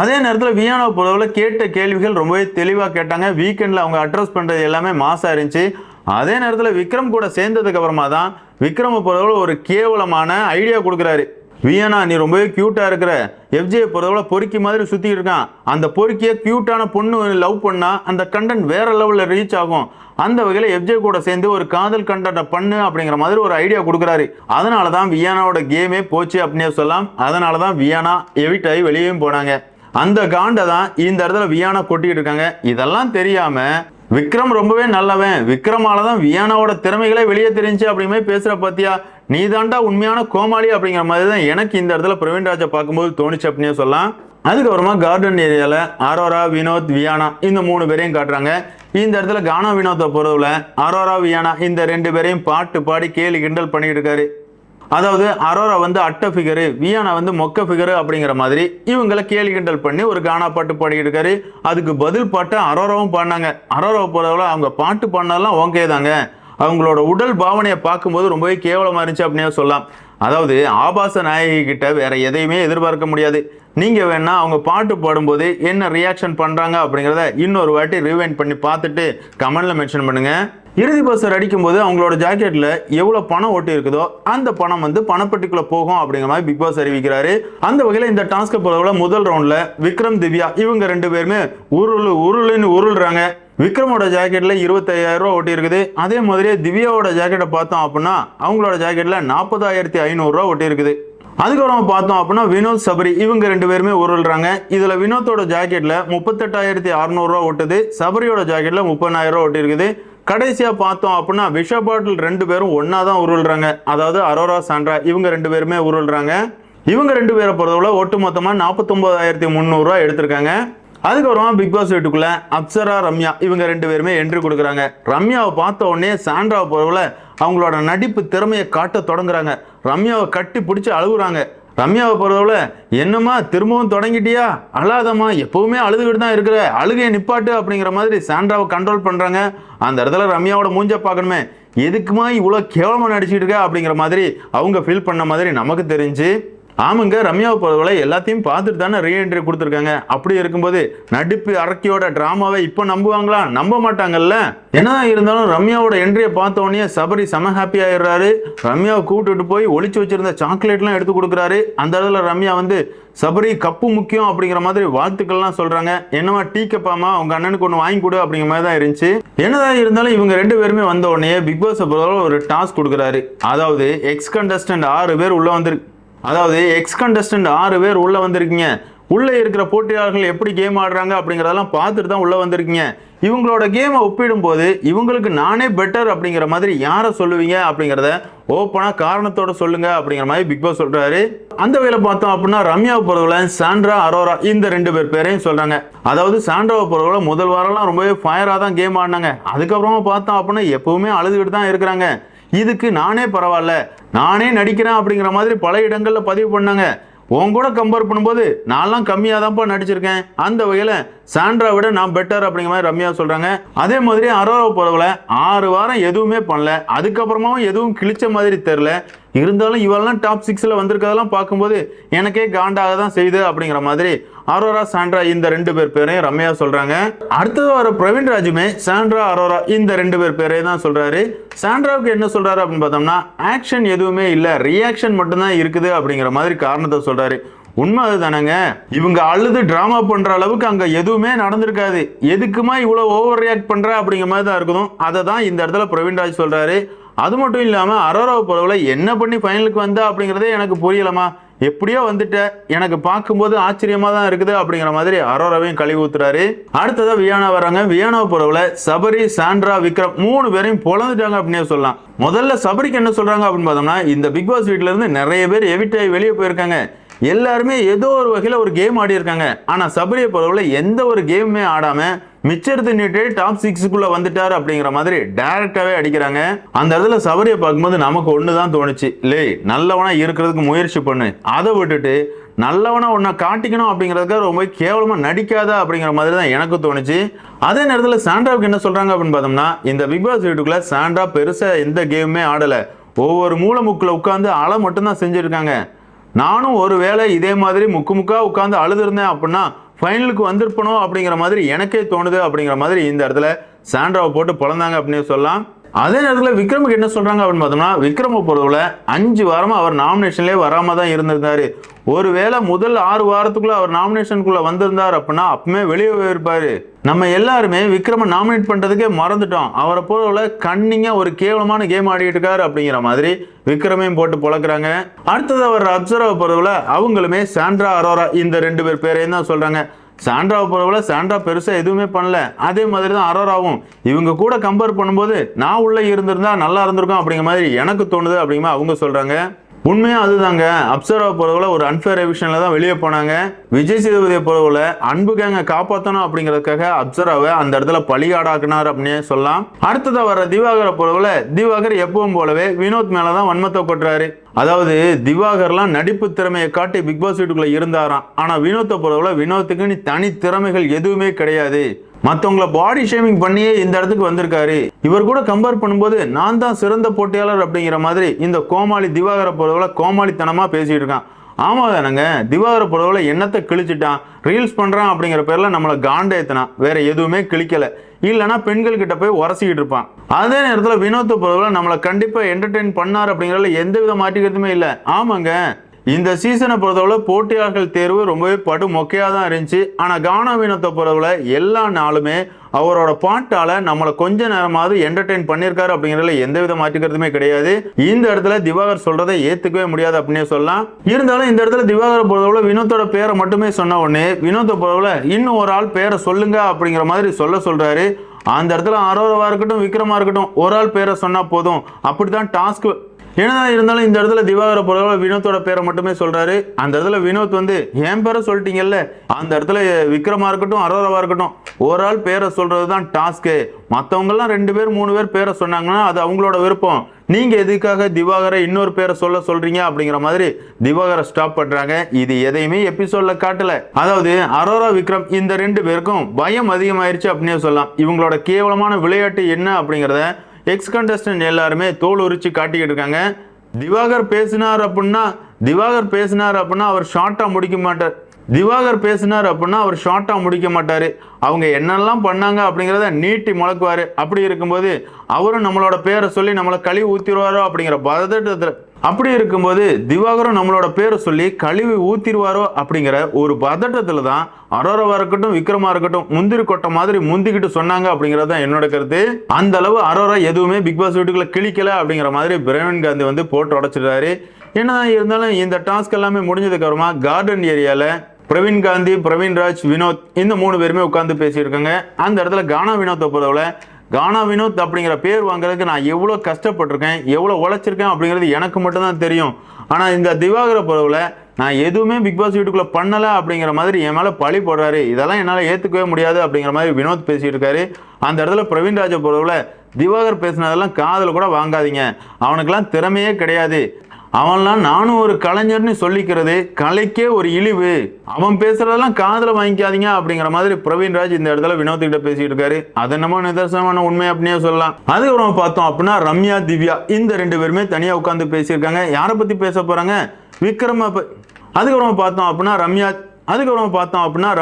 அதே நேரத்தில் வியானாவை பொறுத்தவரை கேட்ட கேள்விகள் ரொம்பவே தெளிவா கேட்டாங்க. வீக்கெண்ட்ல அவங்க அட்ரஸ் பண்றது எல்லாமே மாசா இருந்துச்சு. அதே நேரத்தில் விக்ரம் கூட சேர்ந்ததுக்கு அப்புறமா தான் விக்ரமை பொறுத்தவரை ஒரு கேவலமான ஐடியா கொடுக்குறாரு. வியானா நீ ரொம்பவே கியூட்டா இருக்கிற, எஃப்ஜே பொறுத்தவரை பொறுக்கி மாதிரி சுத்திட்டு இருக்கான், அந்த பொறுக்கிய கியூட்டான பொண்ணு லவ் பண்ணா அந்த கண்டென்ட் வேற லெவல்ல ரீச் ஆகும், அந்த வகையில எஃப்ஜே கூட சேர்ந்து ஒரு காதல் கண்டென்ட் பண்ணு அப்படிங்கிற மாதிரி ஒரு ஐடியா கொடுக்குறாரு. அதனாலதான் வியானாவோட கேமே போச்சு அப்படின்னே சொல்லலாம். அதனாலதான் வியானா எவிட் ஆகி வெளியும் போனாங்க. அந்த காண்டை தான் இந்த இடத்துல வியானா கொட்டிட்டு இருக்காங்க. இதெல்லாம் தெரியாம விக்ரம் ரொம்பவே நல்லவன், விக்ரமாலதான் வியானாவோட திறமைகளை வெளியே தெரிஞ்சு அப்படிமே பேசுற பாத்தியா, நீ தாண்டா உண்மையான கோமாளி அப்படிங்கிற மாதிரி தான் எனக்கு இந்த இடத்துல பிரவீன் ராஜை பார்க்கும்போது தோணுச்சு அப்படின்னே சொல்லலாம். அதுக்கப்புறமா கார்டன் ஏரியால அரோரா, வினோத், வியானா இந்த 3 பேரையும் காட்டுறாங்க. இந்த இடத்துல கானா வினோத்தை பொறுத்தவரை அரோரா, வியானா இந்த 2 பேரையும் பாட்டு பாடி கேலி கிண்டல் பண்ணிட்டு இருக்காரு. அதாவது அரோரா வந்து அட்டை ஃபிகரு, வியானா வந்து மொக்க ஃபிகரு அப்படிங்கிற மாதிரி இவங்களை கேலி கிண்டல் பண்ணி ஒரு கானா பாட்டு பாடிக்கிட்டு இருக்காரு. அதுக்கு பதில் பாட்டை அரோராவும் பாடினாங்க. அரோராவை பொறுத்தவரை அவங்க பாட்டு பாடினதெல்லாம் ஓகே தாங்க, அவங்களோட உடல் பாவனையை பார்க்கும்போது ரொம்பவே கேவலமா இருந்துச்சு அப்படின்னு சொல்லலாம். அதாவது ஆபாச நாயகி கிட்ட வேற எதையுமே எதிர்பார்க்க முடியாது. நீங்க வேணா அவங்க பாட்டு பாடும்போது என்ன ரியாக்ஷன் பண்றாங்க அப்படிங்கிறத இன்னொரு வாட்டி ரிவைண்ட் பண்ணி பார்த்துட்டு கமெண்ட்ல மென்ஷன் பண்ணுங்க. இறுதி பஸ்ஸர் அடிக்கும் போது அவங்களோட ஜாக்கெட்ல எவ்வளவு பணம் ஒட்டி இருக்குதோ அந்த பணம் வந்து பணப்பட்டிக்குள்ள போகும் அப்படிங்கிற மாதிரி பிக் பாஸ் அறிவிக்கிறாரு. அந்த வகையில இந்த டாஸ்கை பொறுத்தவரை முதல் ரவுண்ட்ல விக்ரம், திவ்யா இவங்க 2 பேருமே உருளுன்னு உருள்றாங்க. விக்ரமோட ஜாக்கெட்ல 25,000 ரூபா ஒட்டி இருக்குது. அதே மாதிரியே திவ்யாவோட ஜாக்கெட்டை பார்த்தோம் அப்படின்னா அவங்களோட ஜாக்கெட்ல 40,500 ரூபா ஒட்டி இருக்குது. அதுக்கப்புறம் பார்த்தோம் அப்படின்னா வினோத், சபரி இவங்க 2 பேருமே உருள்றாங்க. இதுல வினோத்தோட ஜாக்கெட்ல 38,600 ரூபா ஒட்டுது, சபரியோட ஜாக்கெட்ல 30,000 ரூபா ஒட்டி இருக்குது. கடைசியா பார்த்தோம் அப்படின்னா விஷா பாட்டில் 2 பேரும் ஒன்னா தான் உருள்றாங்க. அதாவது அரோரா, சாண்ட்ரா இவங்க 2 பேருமே உருள்றாங்க. இவங்க 2 பேரை பொறுத்தவரை ஒட்டு மொத்தமா 49,300 ரூபா எடுத்திருக்காங்க. அதுக்கப்புறமா பிக் பாஸ் வீட்டுக்குள்ள அப்சரா, ரம்யா இவங்க 2 பேருமே என்ட்ரி கொடுக்குறாங்க. ரம்யாவை பார்த்த உடனே சாண்ட்ராவை பொறுத்தவரை அவங்களோட நடிப்பு திறமையை காட்ட தொடங்குறாங்க. ரம்யாவை கட்டி பிடிச்சி அழுகுறாங்க. ரம்யாவை பொறுத்தவரை என்னம்மா திரும்பவும் தொடங்கிட்டியா, அழாதம்மா, எப்பவுமே அழுதுகிட்டு தான் இருக்கிற, அழுகையை நிப்பாட்டு அப்படிங்கிற மாதிரி சாண்ட்ராவை கண்ட்ரோல் பண்றாங்க. அந்த இடத்துல ரம்யாவோட மூஞ்ச பார்க்கணுமே, எதுக்குமா இவ்வளோ கேவலமா நடிச்சுட்டு இருக்க அப்படிங்கிற மாதிரி அவங்க ஃபீல் பண்ண மாதிரி நமக்கு தெரிஞ்சு. ஆமாங்க, ரம்யாவை பொறுத்தவரை எல்லாத்தையும் பார்த்துட்டு தானே ரீஎன்ட்ரி கொடுத்துருக்காங்க. அப்படி இருக்கும்போது நடிப்பு அரக்கியோட டிராமாவை இப்போ நம்புவாங்களா? நம்ப மாட்டாங்கல்ல. என்னதான் இருந்தாலும் ரம்யாவோட என்ட்ரியை பார்த்த உடனே சபரி செம ஹாப்பி ஆயிடுறாரு. ரம்யாவை கூப்பிட்டுட்டு போய் ஒளிச்சு வச்சிருந்த சாக்லேட்லாம் எடுத்து கொடுக்குறாரு. அந்த இடத்துல ரம்யா வந்து சபரி கப்பு முக்கியம் அப்படிங்கிற மாதிரி வாழ்த்துக்கள்லாம் சொல்றாங்க. என்னவா டீ கப்பாமா, உங்க அண்ணனுக்கு ஒன்று வாங்கி கொடு அப்படிங்கிற மாதிரி தான் இருந்துச்சு. என்னதான் இருந்தாலும் இவங்க 2 பேருமே வந்த உடனே பிக் பாஸ் ஒரு டாஸ்க் கொடுக்குறாரு. அதாவது எக்ஸ் கண்டஸ்டன்ட் 6 பேர் உள்ள வந்திருக்கு. அதாவது எக்ஸ் கண்டஸ்டன்ட் 6 பேர் உள்ள வந்திருக்கீங்க. உள்ள இருக்கிற போட்டியாளர்கள் எப்படி கேம் ஆடுறாங்க அப்படிங்கறதெல்லாம் பார்த்துட்டு தான் உள்ள வந்திருக்கீங்க. இவங்களோட கேமை ஒப்பிடும் போது இவங்களுக்கு நானே பெட்டர் அப்படிங்கிற மாதிரி யாரை சொல்லுவீங்க அப்படிங்கிறத ஓப்பனா காரணத்தோட சொல்லுங்க அப்படிங்கிற மாதிரி பிக் பாஸ் சொல்றாரு. அந்த வேலை பார்த்தோம் அப்படின்னா ரம்யாவை பொறுத்தவரை சாண்ட்ரா, அரோரா இந்த 2 பேரையும் சொல்றாங்க. அதாவது சாண்ட்ராவை பொறுத்தவரை முதல் வாரம்லாம் ரொம்பவே ஃபயரா தான் கேம் ஆடினாங்க. அதுக்கப்புறமா பார்த்தோம் அப்படின்னா எப்பவுமே அழுதுகிட்டு தான் இருக்கிறாங்க. இதுக்கு நானே பரவாயில்ல, நானே நடிக்கிறேன் அப்படிங்கிற மாதிரி பல இடங்கள்ல பதிவு பண்ணாங்க. உன் கூட கம்பேர் பண்ணும்போது நான்லாம் கம்மியா தான்ப்பா நடிச்சிருக்கேன், அந்த வகையில சாண்ட்ரா விட நான் பெட்டர் அப்படிங்கிற மாதிரி ரம்யா சொல்றாங்க. அதே மாதிரி அரோராவை பொறுத்தவரை 6 வாரம் எதுவுமே பண்ணல, அதுக்கப்புறமாவும் எதுவும் கிழிச்ச மாதிரி தெரியல. இருந்தாலும் இவெல்லாம் டாப் 6ல வந்திருக்கிறதெல்லாம் பார்க்கும்போது எனக்கே காண்டாக தான் செய்யுது அப்படிங்கிற மாதிரி அரோரா, சாண்ட்ரா இந்த 2 பேரையும் ரம்யா சொல்றாங்க. அடுத்தது வர பிரவீன் ராஜுமே சாண்ட்ரா, அரோரா இந்த 2 பேரையும் தான் சொல்றாரு. சாண்ட்ராவுக்கு என்ன சொல்றாரு அப்படின்னு பார்த்தோம்னா ஆக்ஷன் எதுவுமே இல்ல, ரியாக்ஷன் மட்டும்தான் இருக்குது அப்படிங்கிற மாதிரி காரணத்தை சொல்றாரு. உண்மை அதுதானங்க, இவங்க அழுது டிராமா பண்ற அளவுக்கு அங்க எதுவுமே நடந்திருக்காது. எதுக்குமா இவ்வளவு ஓவர் ரியாக்ட் பண்ற அப்படிங்கிற மாதிரி தான் இருக்கணும். அதை தான் இந்த இடத்துல பிரவீன் ராஜ் சொல்றாரு. அது மட்டும் இல்லாம அரோராவை பொறுத்தவரை என்ன பண்ணி ஃபைனலுக்கு வந்தா அப்படிங்கறதே எனக்கு புரியலமா, எப்படியோ வந்துட்ட, எனக்கு பார்க்கும்போது ஆச்சரியமா தான் இருக்குது அப்படிங்கிற மாதிரி அரோராவையும் கழுவி ஊத்துறாரு. அடுத்ததா வியானா வராங்க. வியானாவை பொறுத்தவரை சபரி, சாண்ட்ரா, விக்ரம் 3 பேரையும் பொழந்துட்டாங்க அப்படின்னு சொல்லலாம். முதல்ல சபரிக்கு என்ன சொல்றாங்க அப்படின்னு பார்த்தோம்னா இந்த பிக் பாஸ் வீட்ல இருந்து நிறைய பேர் எவிட் ஆகி வெளியே போயிருக்காங்க. எல்லாருமே ஏதோ ஒரு வகையில ஒரு கேம் ஆடி இருக்காங்க. ஆனா சபரியை பொறுத்தவரை எந்த ஒரு கேமுமே ஆடாம மிச்சத்தை நீட்டு டாப் 6க்குள்ள வந்துட்டாரு அப்படிங்கிற மாதிரி டைரக்டாவே அடிக்கிறாங்க. அந்த இடத்துல சபரியை பார்க்கும்போது நமக்கு ஒண்ணுதான் தோணுச்சு, லே நல்லவனா இருக்கிறதுக்கு முயற்சி பண்ணு, அதை விட்டுட்டு நல்லவனா உன்னை காட்டிக்கணும் அப்படிங்கிறதுக்காக ரொம்ப கேவலமா நடிக்காத அப்படிங்கிற மாதிரி தான் எனக்கு தோணுச்சு. அதே நேரத்தில் சாண்ட்ராவுக்கு என்ன சொல்றாங்க அப்படின்னு பார்த்தோம்னா இந்த பிக் பாஸ் வீட்டுக்குள்ள சாண்ட்ரா பெருசா எந்த கேமுமே ஆடல, ஒவ்வொரு மூலமுக்குள்ள உட்காந்து அழ மட்டும்தான் செஞ்சிருக்காங்க. நானும் ஒரு வேளை இதே மாதிரி முக்கா உட்காந்து அழுதுருந்தேன் அப்படின்னா ஃபைனலுக்கு வந்திருப்பணும் அப்படிங்கிற மாதிரி எனக்கே தோணுது அப்படிங்கிற மாதிரி இந்த இடத்துல சாண்ட்ராவை போட்டு பொழந்தாங்க அப்படின்னு சொல்லலாம். அதே நேரத்தில் விக்ரமுக்கு என்ன சொல்றாங்க அப்படின்னு பார்த்தோம்னா, விக்ரம பொறுத்தவரை 5 வாரமா அவர் நாமினேஷன்லேயே வராம தான் இருந்திருந்தாரு. ஒருவேளை முதல் 6 வாரத்துக்குள்ள அவர் நாமினேஷனுக்குள்ள வந்திருந்தார் அப்படின்னா அப்பவுமே வெளியே இருப்பாரு. நம்ம எல்லாருமே விக்ரம நாமினேட் பண்றதுக்கே மறந்துட்டோம். அவரை பொறுத்தவரை கண்ணிங்கா ஒரு கேவலமான கேம் ஆடிட்டு இருக்காரு அப்படிங்கிற மாதிரி விக்ரமையும் போட்டு பொழக்கிறாங்க. அடுத்தது அவர் அப்சராவை பொறுத்தவரை அவங்களுமே சாண்ட்ரா அரோரா இந்த 2 பேர் பேரையும் தான் சொல்றாங்க. சாண்ட்ராவை பொறுத்தவரை சாண்ட்ரா பெருசா எதுவுமே பண்ணல. அதே மாதிரி தான் அரோராவும். இவங்க கூட கம்பேர் பண்ணும்போது நான் உள்ள இருந்திருந்தா நல்லா இருந்திருக்கும் அப்படிங்கிற மாதிரி எனக்கு தோணுது அப்படிங்கிற அவங்க சொல்றாங்க. உண்மையா அதுதாங்க. அப்சராவை பொறுத்தவரை ஒரு அன்ஃபேர் எவிக்ஷன்ல தான் வெளியே போனாங்க. விஜய் சேதுபதியை பொறுத்தவரை அன்பு கேங்க காப்பாற்றணும் அப்படிங்கிறதுக்காக அப்சராவை அந்த இடத்துல பலியாடாக்குனார் அப்படின்னு சொல்லலாம். அடுத்ததா வர திவாகரை பொறுத்தவரை திவாகர் எப்பவும் போலவே வினோத் மேலதான் வன்மத்தை கொட்டுறாரு. அதாவது திவாகர்லாம் நடிப்பு திறமையை காட்டி பிக் பாஸ் வீட்டுக்குள்ள இருந்தாராம். ஆனா வினோத்தை பொறுத்தவரை வினோத்துக்கு தனி திறமைகள் எதுவுமே கிடையாது. மற்றவங்கள பாடி ஷேமிங் பண்ணியே இந்த இடத்துக்கு வந்திருக்காரு. இவர் கூட கம்பேர் பண்ணும்போது நான் தான் சிறந்த போட்டியாளர் அப்படிங்கிற மாதிரி இந்த கோமாளி திவாகரை பொறுத்தவரை கோமாளித்தனமா பேசிட்டு இருக்கான். ஆமா தானங்க, திவாகரை பொறுத்தவரை என்னத்தை கிழிச்சிட்டான், ரீல்ஸ் பண்றான் அப்படிங்கிற பேர்ல நம்மளை காண்டேத்தனா, வேற எதுவுமே கிழிக்கல. இல்லைன்னா பெண்கள் கிட்ட போய் உரசிக்கிட்டு இருப்பான். அதே நேரத்தில் வினோத்தை பொறுத்தவரை நம்மளை கண்டிப்பா என்டர்டெயின் பண்ணார் அப்படிங்கிறதுல எந்த வித மாற்றிக்கிறதுமே இல்லை. ஆமாங்க, இந்த சீசனை பொறுத்தவரை போட்டியாளர்கள் தேர்வு ரொம்பவே படு மொக்கையா தான் இருந்துச்சு. ஆனா கானா வினோத்தை பொறுத்தவரை எல்லா நாளுமே அவரோட பாட்டால நம்மளை கொஞ்ச நேரமாவது என்டர்டெயின் பண்ணியிருக்காரு அப்படிங்கிறதுல எந்த வித மாற்றிக்கிறதுமே கிடையாது. இந்த இடத்துல திவாகர் சொல்றதை ஏத்துக்கவே முடியாது அப்படின்னே சொல்லலாம். இருந்தாலும் இந்த இடத்துல திவாகரை பொறுத்தவரை வினோத்தோட பேரை மட்டுமே சொன்ன உடனே வினோத்தை பொறுத்தவரை இன்னும் ஒரு ஆள் பேரை சொல்லுங்க அப்படிங்கிற மாதிரி சொல்றாரு. அந்த இடத்துல அரோராவா இருக்கட்டும் விக்ரமா இருக்கட்டும் ஒரு ஆள் பேரை சொன்னா போதும், அப்படித்தான் டாஸ்க். என்னதான் இருந்தாலும் இந்த இடத்துல திவாகரை பொறுத்தவரை வினோத்தோட பேரை மட்டுமே சொல்றாரு. அந்த இடத்துல வினோத் என் பேரை சொல்லிட்டீங்கல்ல, அந்த இடத்துல விக்ரமா இருக்கட்டும் அரோராவா இருக்கட்டும் ஒரு ஆள் பேரை சொல்றதுதான் டாஸ்க்கு. மற்றவங்க எல்லாம் 2 பேர் 3 பேர் பேரை சொன்னாங்கன்னா அது அவங்களோட விருப்பம். நீங்க எதுக்காக திவாகரை இன்னொரு பேரை சொல்றீங்க அப்படிங்கிற மாதிரி திவாகரை ஸ்டாப் பண்றாங்க. இது எதையுமே எபிசோட்ல காட்டல. அதாவது அரோரா விக்ரம் இந்த 2 பேருக்கும் பயம் அதிகமாயிருச்சு அப்படின்னு சொல்லலாம். இவங்களோட கேவலமான விளையாட்டு என்ன அப்படிங்கிறத எக்ஸ் கண்டஸ்டன்ட் எல்லாருமே தோல் உரிச்சு காட்டிக்கிட்டு இருக்காங்க. திவாகர் பேசினார் அப்படின்னா அவர் ஷார்ட்டா முடிக்க மாட்டார். அவங்க என்னெல்லாம் பண்ணாங்க அப்படிங்கிறத நீட்டி முழக்குவாரு. அப்படி இருக்கும்போது அவரும் நம்மளோட பேரை சொல்லி நம்மளை கழுவி ஊத்திடுவாரோ அப்படிங்கிற பதட்டத்துல, அப்படி இருக்கும்போது திவாகரும் நம்மளோட பேரை சொல்லி கழுவி ஊத்திடுவாரோ அப்படிங்கிற ஒரு பதட்டத்துல தான் அரோராவா இருக்கட்டும் விக்ரமா இருக்கட்டும் முந்திரி கொட்டை மாதிரி முந்திக்கிட்டு சொன்னாங்க அப்படிங்கறது தான் என்னோட கருத்து. அந்த அளவு அரோரா எதுவுமே பிக் பாஸ் வீட்டுக்குள்ள கிழிக்கல அப்படிங்கிற மாதிரி பிரவீன் காந்தி போட்டு உடைச்சிடுறாரு. என்னதான் இருந்தாலும் இந்த டாஸ்க் எல்லாமே முடிஞ்சதுக்கு அப்புறமா கார்டன் ஏரியால பிரவீன் காந்தி, பிரவீன் ராஜ், வினோத் இந்த 3 பேருமே உட்கார்ந்து பேசியிருக்காங்க. அந்த இடத்துல கானா வினோத்தை பொறுத்தவரை கானா வினோத் அப்படிங்கிற பேர் வாங்குறதுக்கு நான் எவ்வளோ கஷ்டப்பட்டிருக்கேன், எவ்வளோ உழைச்சிருக்கேன் அப்படிங்கிறது எனக்கு மட்டும்தான் தெரியும். ஆனால் இந்த திவாகரை பொறுத்தவரை நான் எதுவுமே பிக் பாஸ் வீட்டுக்குள்ள பண்ணல அப்படிங்கிற மாதிரி என் மேலே பழி போடுறாரு. இதெல்லாம் என்னால் ஏற்றுக்கவே முடியாது அப்படிங்கிற மாதிரி வினோத் பேசிட்டு இருக்காரு. அந்த இடத்துல பிரவீன் ராஜை பொறுத்தவரை திவாகர் பேசினதெல்லாம் காதில் கூட வாங்காதீங்க, அவனுக்கெல்லாம் திறமையே கிடையாது, அவன்லாம் நானும் ஒரு கலைஞர்னு சொல்லிக்கிறது கலைக்கே ஒரு இழிவு, அவன் பேசுறதெல்லாம் காதுல வாங்கிக்காதீங்க அப்படிங்கிற மாதிரி பிரவீன் ராஜ் இந்த இடத்துல வினோத் கிட்ட பேசிட்டு இருக்காரு. அது என்னமோ நிதர்சனமான உண்மை அப்படின்னே சொல்லலாம். அதுக்கப்புறம் பார்த்தோம் அப்படின்னா ரம்யா திவ்யா இந்த 2 பேருமே தனியா உட்கார்ந்து பேசியிருக்காங்க. யாரை பத்தி பேச போறாங்க? விக்ரம. அதுக்கப்புறம் பார்த்தோம் அப்படின்னா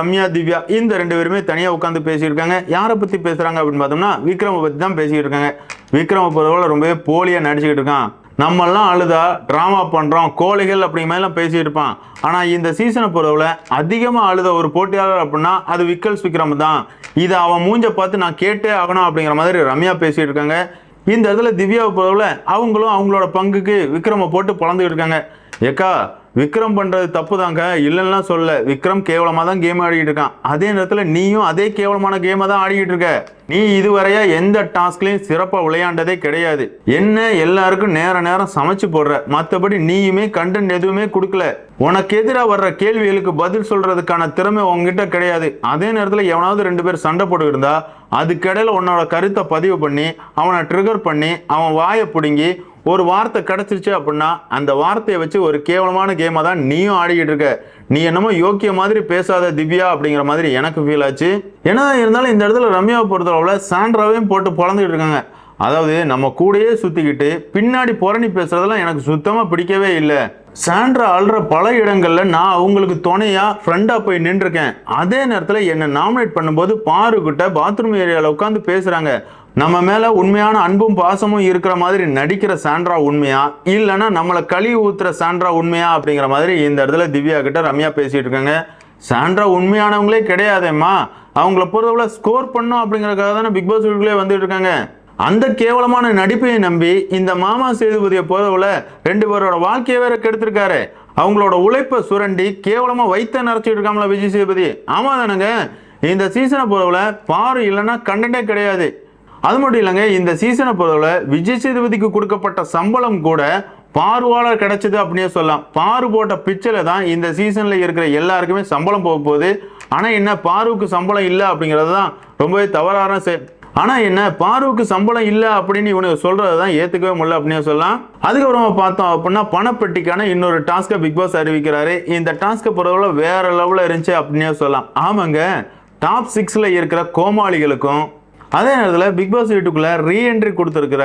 ரம்யா திவ்யா இந்த 2 பேருமே தனியா உட்கார்ந்து பேசியிருக்காங்க. யாரை பத்தி பேசுறாங்க அப்படின்னு பார்த்தோம்னா விக்ரம பத்தி தான் பேசிட்டு இருக்காங்க. விக்ரம பொறுத்தவரை ரொம்பவே போலியா நடிச்சுக்கிட்டு இருக்கான், நம்மெல்லாம் அழுதா டிராமா பண்றோம் கோழிகள் அப்படிங்கிற மாதிரிலாம் பேசிட்டு இருப்பான். ஆனா இந்த சீசனை பொறுத்தவரை அதிகமா அழுத ஒரு போட்டியாளர் அப்படின்னா அது விக்ரம் தான். இதை அவன் மூஞ்ச பார்த்து நான் கேட்டே ஆகணும் அப்படிங்கிற மாதிரி ரம்யா பேசிட்டு இருக்காங்க. இந்த இடத்துல திவ்யாவை பொறுத்தவரை அவங்களும் அவங்களோட பங்குக்கு விக்ரமை போட்டு பொழந்துக்கிட்டு இருக்காங்க. ஏக்கா விக்ரம் பண்றது தப்பு தாங்க, இல்லைன்னா சொல்ல, விக்ரம் கேவலமா தான் கேம் ஆடிக்கிட்டு இருக்கான். அதே நேரத்துல நீயும் அதே கேவலமான கேமை தான் ஆடிக்கிட்டு இருக்க. நீ இதுவரையா எந்த டாஸ்க்லயும் சிறப்பா விளையாண்டதே கிடையாது. என்ன எல்லாருக்கும் நேரம் சமைச்சு போடுற, மற்றபடி நீயுமே கண்டென்ட் எதுவுமே கொடுக்கல. உனக்கு எதிராக வர்ற கேள்விகளுக்கு பதில் சொல்றதுக்கான திறமை உங்ககிட்ட கிடையாது. அதே நேரத்துல எவனாவது 2 பேர் சண்டை போட்டு இருந்தா அதுக்கிடையில உன்னோட கருத்தை பதிவு பண்ணி அவனை ட்ரிகர் பண்ணி அவன் வாயை பிடுங்கி ஒரு வார்த்தை கிடைச்சிருச்சு அப்படின்னா அந்த வார்த்தையை வச்சு ஒரு கேவலமான கேமை தான் நீயும் ஆடிக்கிட்டு இருக்க. நீ என்னமோ யோக்கிய மாதிரி பேசாத திவ்யா அப்படிங்கிற மாதிரி எனக்கு ஃபீல் ஆச்சு. ஏன்னா இருந்தாலும் இந்த இடத்துல ரம்யாவை பொறுத்தளவுல சாண்ட்ராவையும் போட்டு பொழந்துக்கிட்டு இருக்காங்க. அதாவது நம்ம கூடயே சுத்திக்கிட்டு பின்னாடி புரணி பேசுறதெல்லாம் எனக்கு சுத்தமா பிடிக்கவே இல்லை. சாண்ட்ரா ஆள்ற பல இடங்கள்ல நான் அவங்களுக்கு துணையா ஃப்ரெண்டா போய் நின்றுருக்கேன். அதே நேரத்தில் என்னை நாமினேட் பண்ணும்போது பாருக்கிட்ட பாத்ரூம் ஏரியாவில் உட்காந்து பேசுறாங்க. நம்ம மேல உண்மையான அன்பும் பாசமும் இருக்கிற மாதிரி நடிக்கிற சாண்ட்ரா உண்மையா, இல்லைன்னா நம்மளை கழுவி ஊத்துற சாண்ட்ரா உண்மையா அப்படிங்கிற மாதிரி இந்த இடத்துல திவ்யா கிட்ட ரம்யா பேசிட்டு இருக்காங்க. சாண்ட்ரா உண்மையானவங்களே கிடையாதேம்மா, அவங்கள பொறுத்தவரை ஸ்கோர் பண்ணும் அப்படிங்கறதுக்காக தானே பிக் பாஸ் வீட்டுக்குள்ளே வந்துட்டு இருக்காங்க. அந்த கேவலமான நடிப்பையை நம்பி இந்த மாமா சேதுபதியை பொறுத்தவரை 2 பேரோட வாழ்க்கையை வேற கெடுத்திருக்காரு. அவங்களோட உழைப்பை சுரண்டி கேவலமா வைத்த நிறைச்சிட்டு இருக்காங்களா விஜய் சேதுபதி. ஆமா தானுங்க, இந்த சீசனை பொறுத்தவரை பாரு இல்லைன்னா கண்டென்ட்டே கிடையாது. அது மட்டும் இல்லைங்க, இந்த சீசனை பொறுத்தவரை விஜய் சேதுபதிக்கு கொடுக்கப்பட்ட சம்பளம் கூட பார்வாளர் கிடைச்சது அப்படின்னே சொல்லலாம். பாரு போட்ட பிச்சில் தான் இந்த சீசன்ல இருக்கிற எல்லாருக்குமே சம்பளம் போக போகுது. ஆனா என்ன, பாருவுக்கு சம்பளம் இல்லை அப்படிங்கிறது தான் ரொம்பவே தவறான ஆனா என்ன, பாருவுக்கு சம்பளம் இல்லை அப்படின்னு இவனுக்கு சொல்றதுதான் ஏத்துக்கவே முடியல அப்படின்னு சொல்லலாம். அதுக்கப்புறமா பார்த்தோம் அப்படின்னா பணப்பெட்டிக்கான இன்னொரு டாஸ்கை பிக் பாஸ் அறிவிக்கிறாரு. இந்த டாஸ்கை பொறுத்தவரை வேற லெவலில் இருந்துச்சு அப்படின்னே சொல்லலாம். ஆமாங்க, டாப் 6ல இருக்கிற கோமாளிகளுக்கும் அதே நேரத்தில் பிக் பாஸ் வீட்டுக்குள்ள ரீஎன்ட்ரி கொடுத்துருக்கிற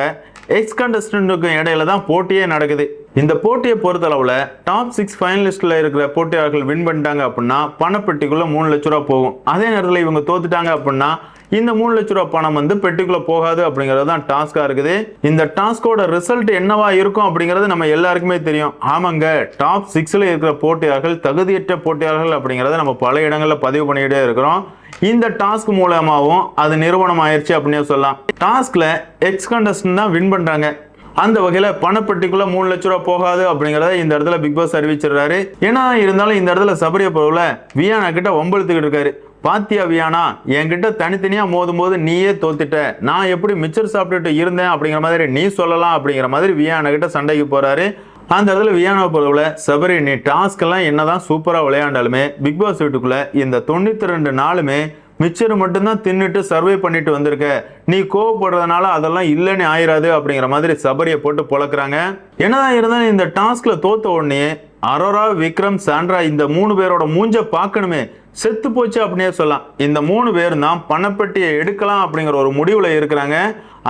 எக்ஸ் கண்டஸ்டன்ட்டுக்கும் இடையில தான் போட்டியே நடக்குது. இந்த போட்டியை பொறுத்தளவுல டாப் 6 ஃபைனலிஸ்ட்ல இருக்கிற போட்டியாளர்கள் வின் பண்ணிட்டாங்க அப்படின்னா பணப்பெட்டிக்குள்ள 3 லட்ச ரூபா போகும். அதே நேரத்தில் இவங்க தோத்துட்டாங்க அப்படின்னா இந்த 3 லட்ச ரூபா பணம் வந்து பெட்டிக்குள்ள போகாது அப்படிங்கிறது தான் டாஸ்கா இருக்குது. இந்த டாஸ்கோட ரிசல்ட் என்னவா இருக்கும் அப்படிங்கிறது நம்ம எல்லாருக்குமே தெரியும். ஆமாங்க, டாப் 6ல இருக்கிற போட்டியாளர்கள் தகுதியற்ற போட்டியாளர்கள் அப்படிங்கிறத நம்ம பல இடங்கள்ல பதிவு பண்ணிக்கிட்டே இருக்கிறோம். இந்த டாஸ்க் மூலமாகவும் அது நிறுவனம் ஆயிடுச்சு அப்படின்னு சொல்லலாம். டாஸ்க்ல எக்ஸ் கண்டஸ்டன் தான் வின் பண்றாங்க. அந்த வகையில பணப்பெட்டிக்குள்ள 3 லட்ச ரூபா போகாது அப்படிங்கறத இந்த இடத்துல பிக் பாஸ் அறிவிச்சிருக்காரு. ஏன்னா இருந்தாலும் இந்த இடத்துல சபரிய பொருள வியானா கிட்ட வம்பெழுத்துக்கிட்டு இருக்காரு. பாத்தியா வியானா, என்கிட்ட தனித்தனியா மோதும் போது நீயே தோத்துட்ட, நான் எப்படி மிச்சர் சாப்பிட்டுட்டு இருந்தேன் அப்படிங்கிற மாதிரி நீ சொல்லலாம் அப்படிங்கிற மாதிரி வியானா கிட்ட சண்டைக்கு போறாரு. அந்த இடத்துல வியானா பொறுத்தவரை சபரி, நீ டாஸ்க் எல்லாம் என்னதான் சூப்பரா விளையாண்டாலுமே பிக் பாஸ் வீட்டுக்குள்ள இந்த 92 நாளுமே மிச்சர் மட்டும்தான் தின்னுட்டு சர்வே பண்ணிட்டு வந்திருக்க, நீ கோவப்படுறதுனால அதெல்லாம் இல்லைன்னு ஆயிராது அப்படிங்கிற மாதிரி சபரியை போட்டு பொழக்கிறாங்க. என்னதான் இருந்தாலும் இந்த டாஸ்க்ல தோத்த உடனே அரோரா, விக்ரம், சாண்ட்ரா இந்த 3 பேரோட மூஞ்ச பார்க்கணுமே, செத்து போச்சு அப்படின்னே சொல்லலாம். இந்த 3 பேர் தான் பணப்பெட்டியை எடுக்கலாம் அப்படிங்கிற ஒரு முடிவுல இருக்கிறாங்க.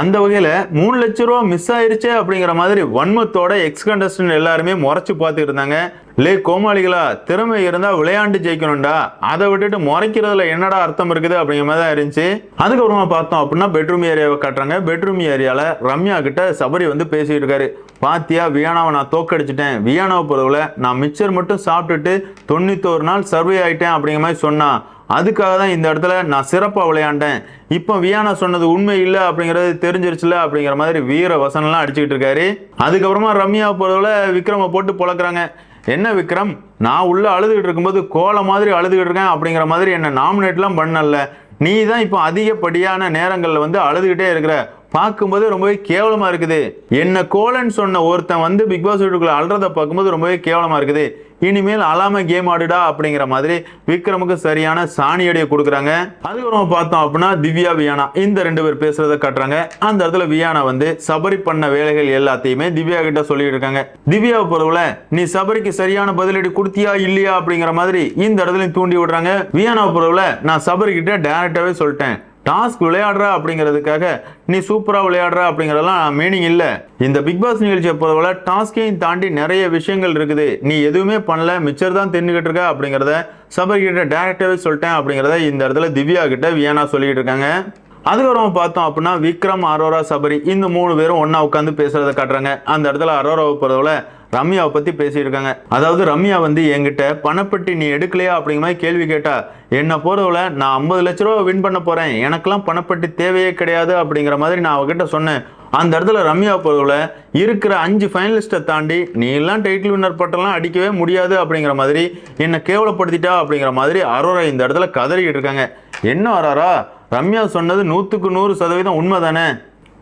அந்த வகையில 3 லட்ச ரூபா மிஸ் ஆயிருச்சு அப்படிங்கிற மாதிரி வன்மத்தோட எக்ஸ் கண்டஸ்டன்ட் எல்லாருமே முறைச்சு பார்த்துட்டு இருந்தாங்க. லே கோமாளிகளா, திறமை இருந்தா விளையாண்டு ஜெயிக்கணும்டா, அதை விட்டுட்டு முறைக்கிறதுல என்னடா அர்த்தம் இருக்குது அப்படிங்கிற மாதிரி தான் இருந்துச்சு. அதுக்கப்புறமா பார்த்தோம் அப்படின்னா பெட்ரூம் ஏரியாவை காட்டுறாங்க. பெட்ரூம் ஏரியால ரம்யா கிட்ட சபரி வந்து பேசிட்டு இருக்காரு. பாத்தியா வியானாவை நான் தோக்கடிச்சிட்டேன், வியானாவை பொறுத்தவரை நான் மிச்சர் மட்டும் சாப்பிட்டுட்டு 91 நாள் சர்வே ஆயிட்டேன் அப்படிங்கிற மாதிரி சொன்னா, அதுக்காக தான் இந்த இடத்துல நான் சிறப்பாக விளையாண்டேன், இப்போ வியானா சொன்னது உண்மை இல்லை அப்படிங்கிறது தெரிஞ்சிருச்சுல அப்படிங்கிற மாதிரி வீர வசனம்லாம் அடிச்சுக்கிட்டு இருக்காரு. அதுக்கப்புறமா ரம்யாவை பொறுத்தவரை விக்ரமை போட்டு பொழக்கிறாங்க. என்ன விக்ரம், நான் உள்ள அழுதுகிட்டு இருக்கும்போது கோலை மாதிரி அழுதுகிட்டு இருக்கேன் அப்படிங்கிற மாதிரி என்ன நாமினேட்லாம் பண்ணல, நீ தான் இப்போ அதிகப்படியான நேரங்களில் வந்து அழுதுகிட்டே இருக்கிற, பார்க்கும்போது ரொம்பவே கேவலமா இருக்குது. என்ன கோலன்னு சொன்ன ஒருத்தன் வந்து பிக் பாஸ் வீட்டுக்குள்ள அழுறத பார்க்கும்போது ரொம்பவே கேவலமா இருக்குது, இனிமேல் அலாம கேம் ஆடுடா அப்படிங்கிற மாதிரி விக்ரமுக்கு சரியான சாணியடியை கொடுக்குறாங்க. அதுக்கப்புறம் பார்த்தோம் அப்படின்னா திவ்யா, வியானா இந்த 2 பேர் பேசுறத காட்டுறாங்க. அந்த இடத்துல வியானா வந்து சபரி பண்ண வேலைகள் எல்லாத்தையுமே திவ்யா கிட்ட சொல்லிட்டு இருக்காங்க. திவ்யாவை பொறுத்தவரை நீ சபரிக்கு சரியான பதிலடி கொடுத்தியா இல்லையா அப்படிங்கிற மாதிரி இந்த இடத்துல தூண்டி விடுறாங்க. வியானாவை பொறுத்தவரை நான் சபரி கிட்ட டைரக்டாவே சொல்லிட்டேன், டாஸ்க் விளையாடுற அப்படிங்கிறதுக்காக நீ சூப்பரா விளையாடுற அப்படிங்கறதெல்லாம் மீனிங் இல்ல. இந்த பிக் பாஸ் நிகழ்ச்சியை பொறுத்தவரை டாஸ்கையும் தாண்டி நிறைய விஷயங்கள் இருக்குது, நீ எதுவுமே பண்ணல, மிச்சர் தான் தின்னுகிட்டு இருக்க அப்படிங்கறத சபரி கிட்ட டைரக்டாவே சொல்லிட்டேன் அப்படிங்கறத இந்த இடத்துல திவ்யா கிட்ட வியானா சொல்லிட்டு இருக்காங்க. அதுக்கப்புறம் பார்த்தோம் அப்படின்னா விக்ரம், அரோரா, சபரி இந்த 3 பேரும் ஒன்னா உட்காந்து பேசுறத காட்டுறாங்க. அந்த இடத்துல அரோராவை பொறுத்தவரை ரம்யாவை பத்தி பேசிட்டு இருக்காங்க. அதாவது ரம்யா வந்து என்கிட்ட பணப்பெட்டி நீ எடுக்கலையா அப்படிங்கிற மாதிரி கேள்வி கேட்டா, என்ன பொறுத்தவரை நான் 50 லட்ச ரூபா வின் பண்ண போறேன், எனக்கெல்லாம் பணப்பெட்டி தேவையே கிடையாது அப்படிங்கிற மாதிரி நான் அவகிட்ட சொன்னேன். அந்த இடத்துல ரம்யா பொறுத்தவரை இருக்கிற 5 ஃபைனலிஸ்ட்டை தாண்டி நீ எல்லாம் டைட்டில் வின்னர் பட்டெல்லாம் அடிக்கவே முடியாது அப்படிங்கிற மாதிரி என்ன கேவலப்படுத்திட்டா அப்படிங்கிற மாதிரி அரோரா இந்த இடத்துல கதறிக்கிட்டு இருக்காங்க. என்ன அரோரா, ரம்யா சொன்னது 100க்கு 100% உண்மை தானே?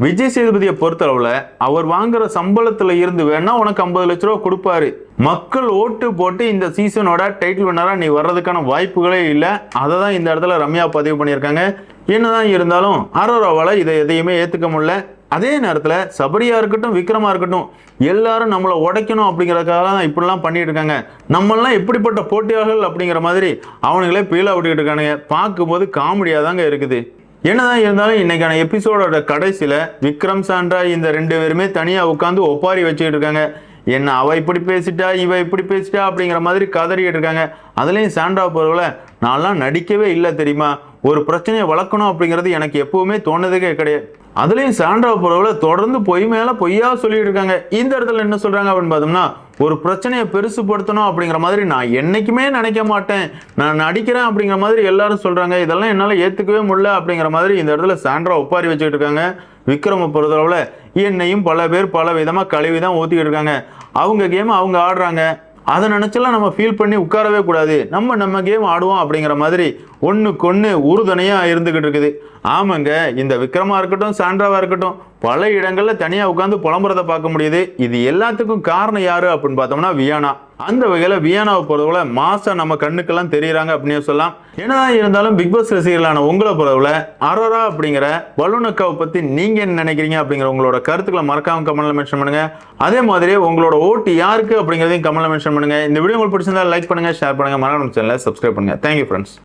விஜய் சேதுபதியை பொறுத்தளவுல அவர் வாங்குற சம்பளத்துல இருந்து வேணா உனக்கு 50 லட்ச ரூபா கொடுப்பாரு. மக்கள் ஓட்டு போட்டு இந்த சீசனோட டைட்டில் வின்னரா நீ வர்றதுக்கான வாய்ப்புகளே இல்லை. அதை தான் இந்த இடத்துல ரம்யா பதிவு பண்ணியிருக்காங்க. என்னதான் இருந்தாலும் அரோராவால இதை எதையுமே ஏத்துக்க முடியல. அதே நேரத்துல சபரியா இருக்கட்டும், விக்ரமா இருக்கட்டும், எல்லாரும் நம்மளை உடைக்கணும் அப்படிங்கறதுக்காக தான் இப்படிலாம் பண்ணிட்டு இருக்காங்க. நம்மளாம் எப்படிப்பட்ட போட்டியாளர்கள் அப்படிங்கிற மாதிரி அவனுங்களே பீலா விட்டுக்கிட்டு இருக்கானுங்க. பார்க்கும்போது காமெடியா தாங்க இருக்குது. என்னதான் இருந்தாலும் இன்னைக்கான எபிசோடோட கடைசியில விக்ரம், சாண்ட்ரா இந்த 2 பேருமே தனியா உட்காந்து ஒப்பாரி வச்சுக்கிட்டு இருக்காங்க. என்ன அவ இப்படி பேசிட்டா, இவ இப்படி பேசிட்டா அப்படிங்கிற மாதிரி கதறிக்கிட்டு இருக்காங்க. அதுலயும் சாண்ட்ரா பொறுத்தவரை நான்லாம் நடிக்கவே இல்லை தெரியுமா, ஒரு பிரச்சனையை வளர்க்கணும் அப்படிங்கிறது எனக்கு எப்பவுமே தோணுதே கிடையாது. அதுலயும் சாண்ட்ரா பொறுத்தவரை தொடர்ந்து பொய் மேல பொய்யா சொல்லிட்டு இருக்காங்க. இந்த இடத்துல என்ன சொல்றாங்க அப்படின்னு பார்த்தோம்னா, ஒரு பிரச்சனையை பெருசுப்படுத்தணும் அப்படிங்கிற மாதிரி நான் என்னைக்குமே நினைக்க மாட்டேன், நான் நடிக்கிறேன் அப்படிங்கிற மாதிரி எல்லாரும் சொல்றாங்க. இதெல்லாம் என்னால ஏத்துக்கவே முடியல அப்படிங்கிற மாதிரி இந்த இடத்துல சாண்ட்ரா ஒப்பாரி வச்சுக்கிட்டு இருக்காங்க. விக்ரம பொறுத்தளவுல என்னையும் பல பேர் பல விதமா கழுவி தான் ஊத்திக்கிட்டு இருக்காங்க. அவங்க கேம் அவங்க ஆடுறாங்க, அதை நினைச்செல்லாம் நம்ம ஃபீல் பண்ணி உட்காரவே கூடாது, நம்ம கேம் ஆடுவோம் அப்படிங்கிற மாதிரி ஒண்ணுக்கு ஒண்ணு உறுதுணையா இருந்துகிட்டு இருக்குது. ஆமாங்க, இந்த விக்ரமா இருக்கட்டும் சாண்ட்ராவா இருக்கட்டும் பல இடங்கள்ல தனியா உட்காந்து புலம்புறதை பார்க்க முடியுது. இது எல்லாத்துக்கும் காரணம் யாரு அப்படின்னு பார்த்தோம்னா வியானா. அந்த வகையில வியானாவை பொறுத்தவரை மாசா நம்ம கண்ணுக்கெல்லாம் தெரியுறாங்க அப்படின்னு சொல்லலாம். என்னதான் இருந்தாலும் பிக் பாஸ் ரசிகர்களான உங்களை பொறுத்தவரை அரோரா அப்படிங்கிற பலூனக்காவை பத்தி நீங்க என்ன நினைக்கிறீங்க அப்படிங்கிற உங்களோட கருத்துக்களை மறக்காம கமெண்ட்ல மென்ஷன் பண்ணுங்க. அதே மாதிரி உங்களோட ஓட்டு யாருக்கு அப்படிங்கிறதையும் கமெண்ட்ல மென்ஷன் பண்ணுங்க. இந்த வீடியோ உங்களுக்கு பிடிச்சிருந்தா லைக் பண்ணுங்க, ஷேர் பண்ணுங்க, மறக்காம சேனலை சப்ஸ்கிரைப் பண்ணுங்க. Thank you friends.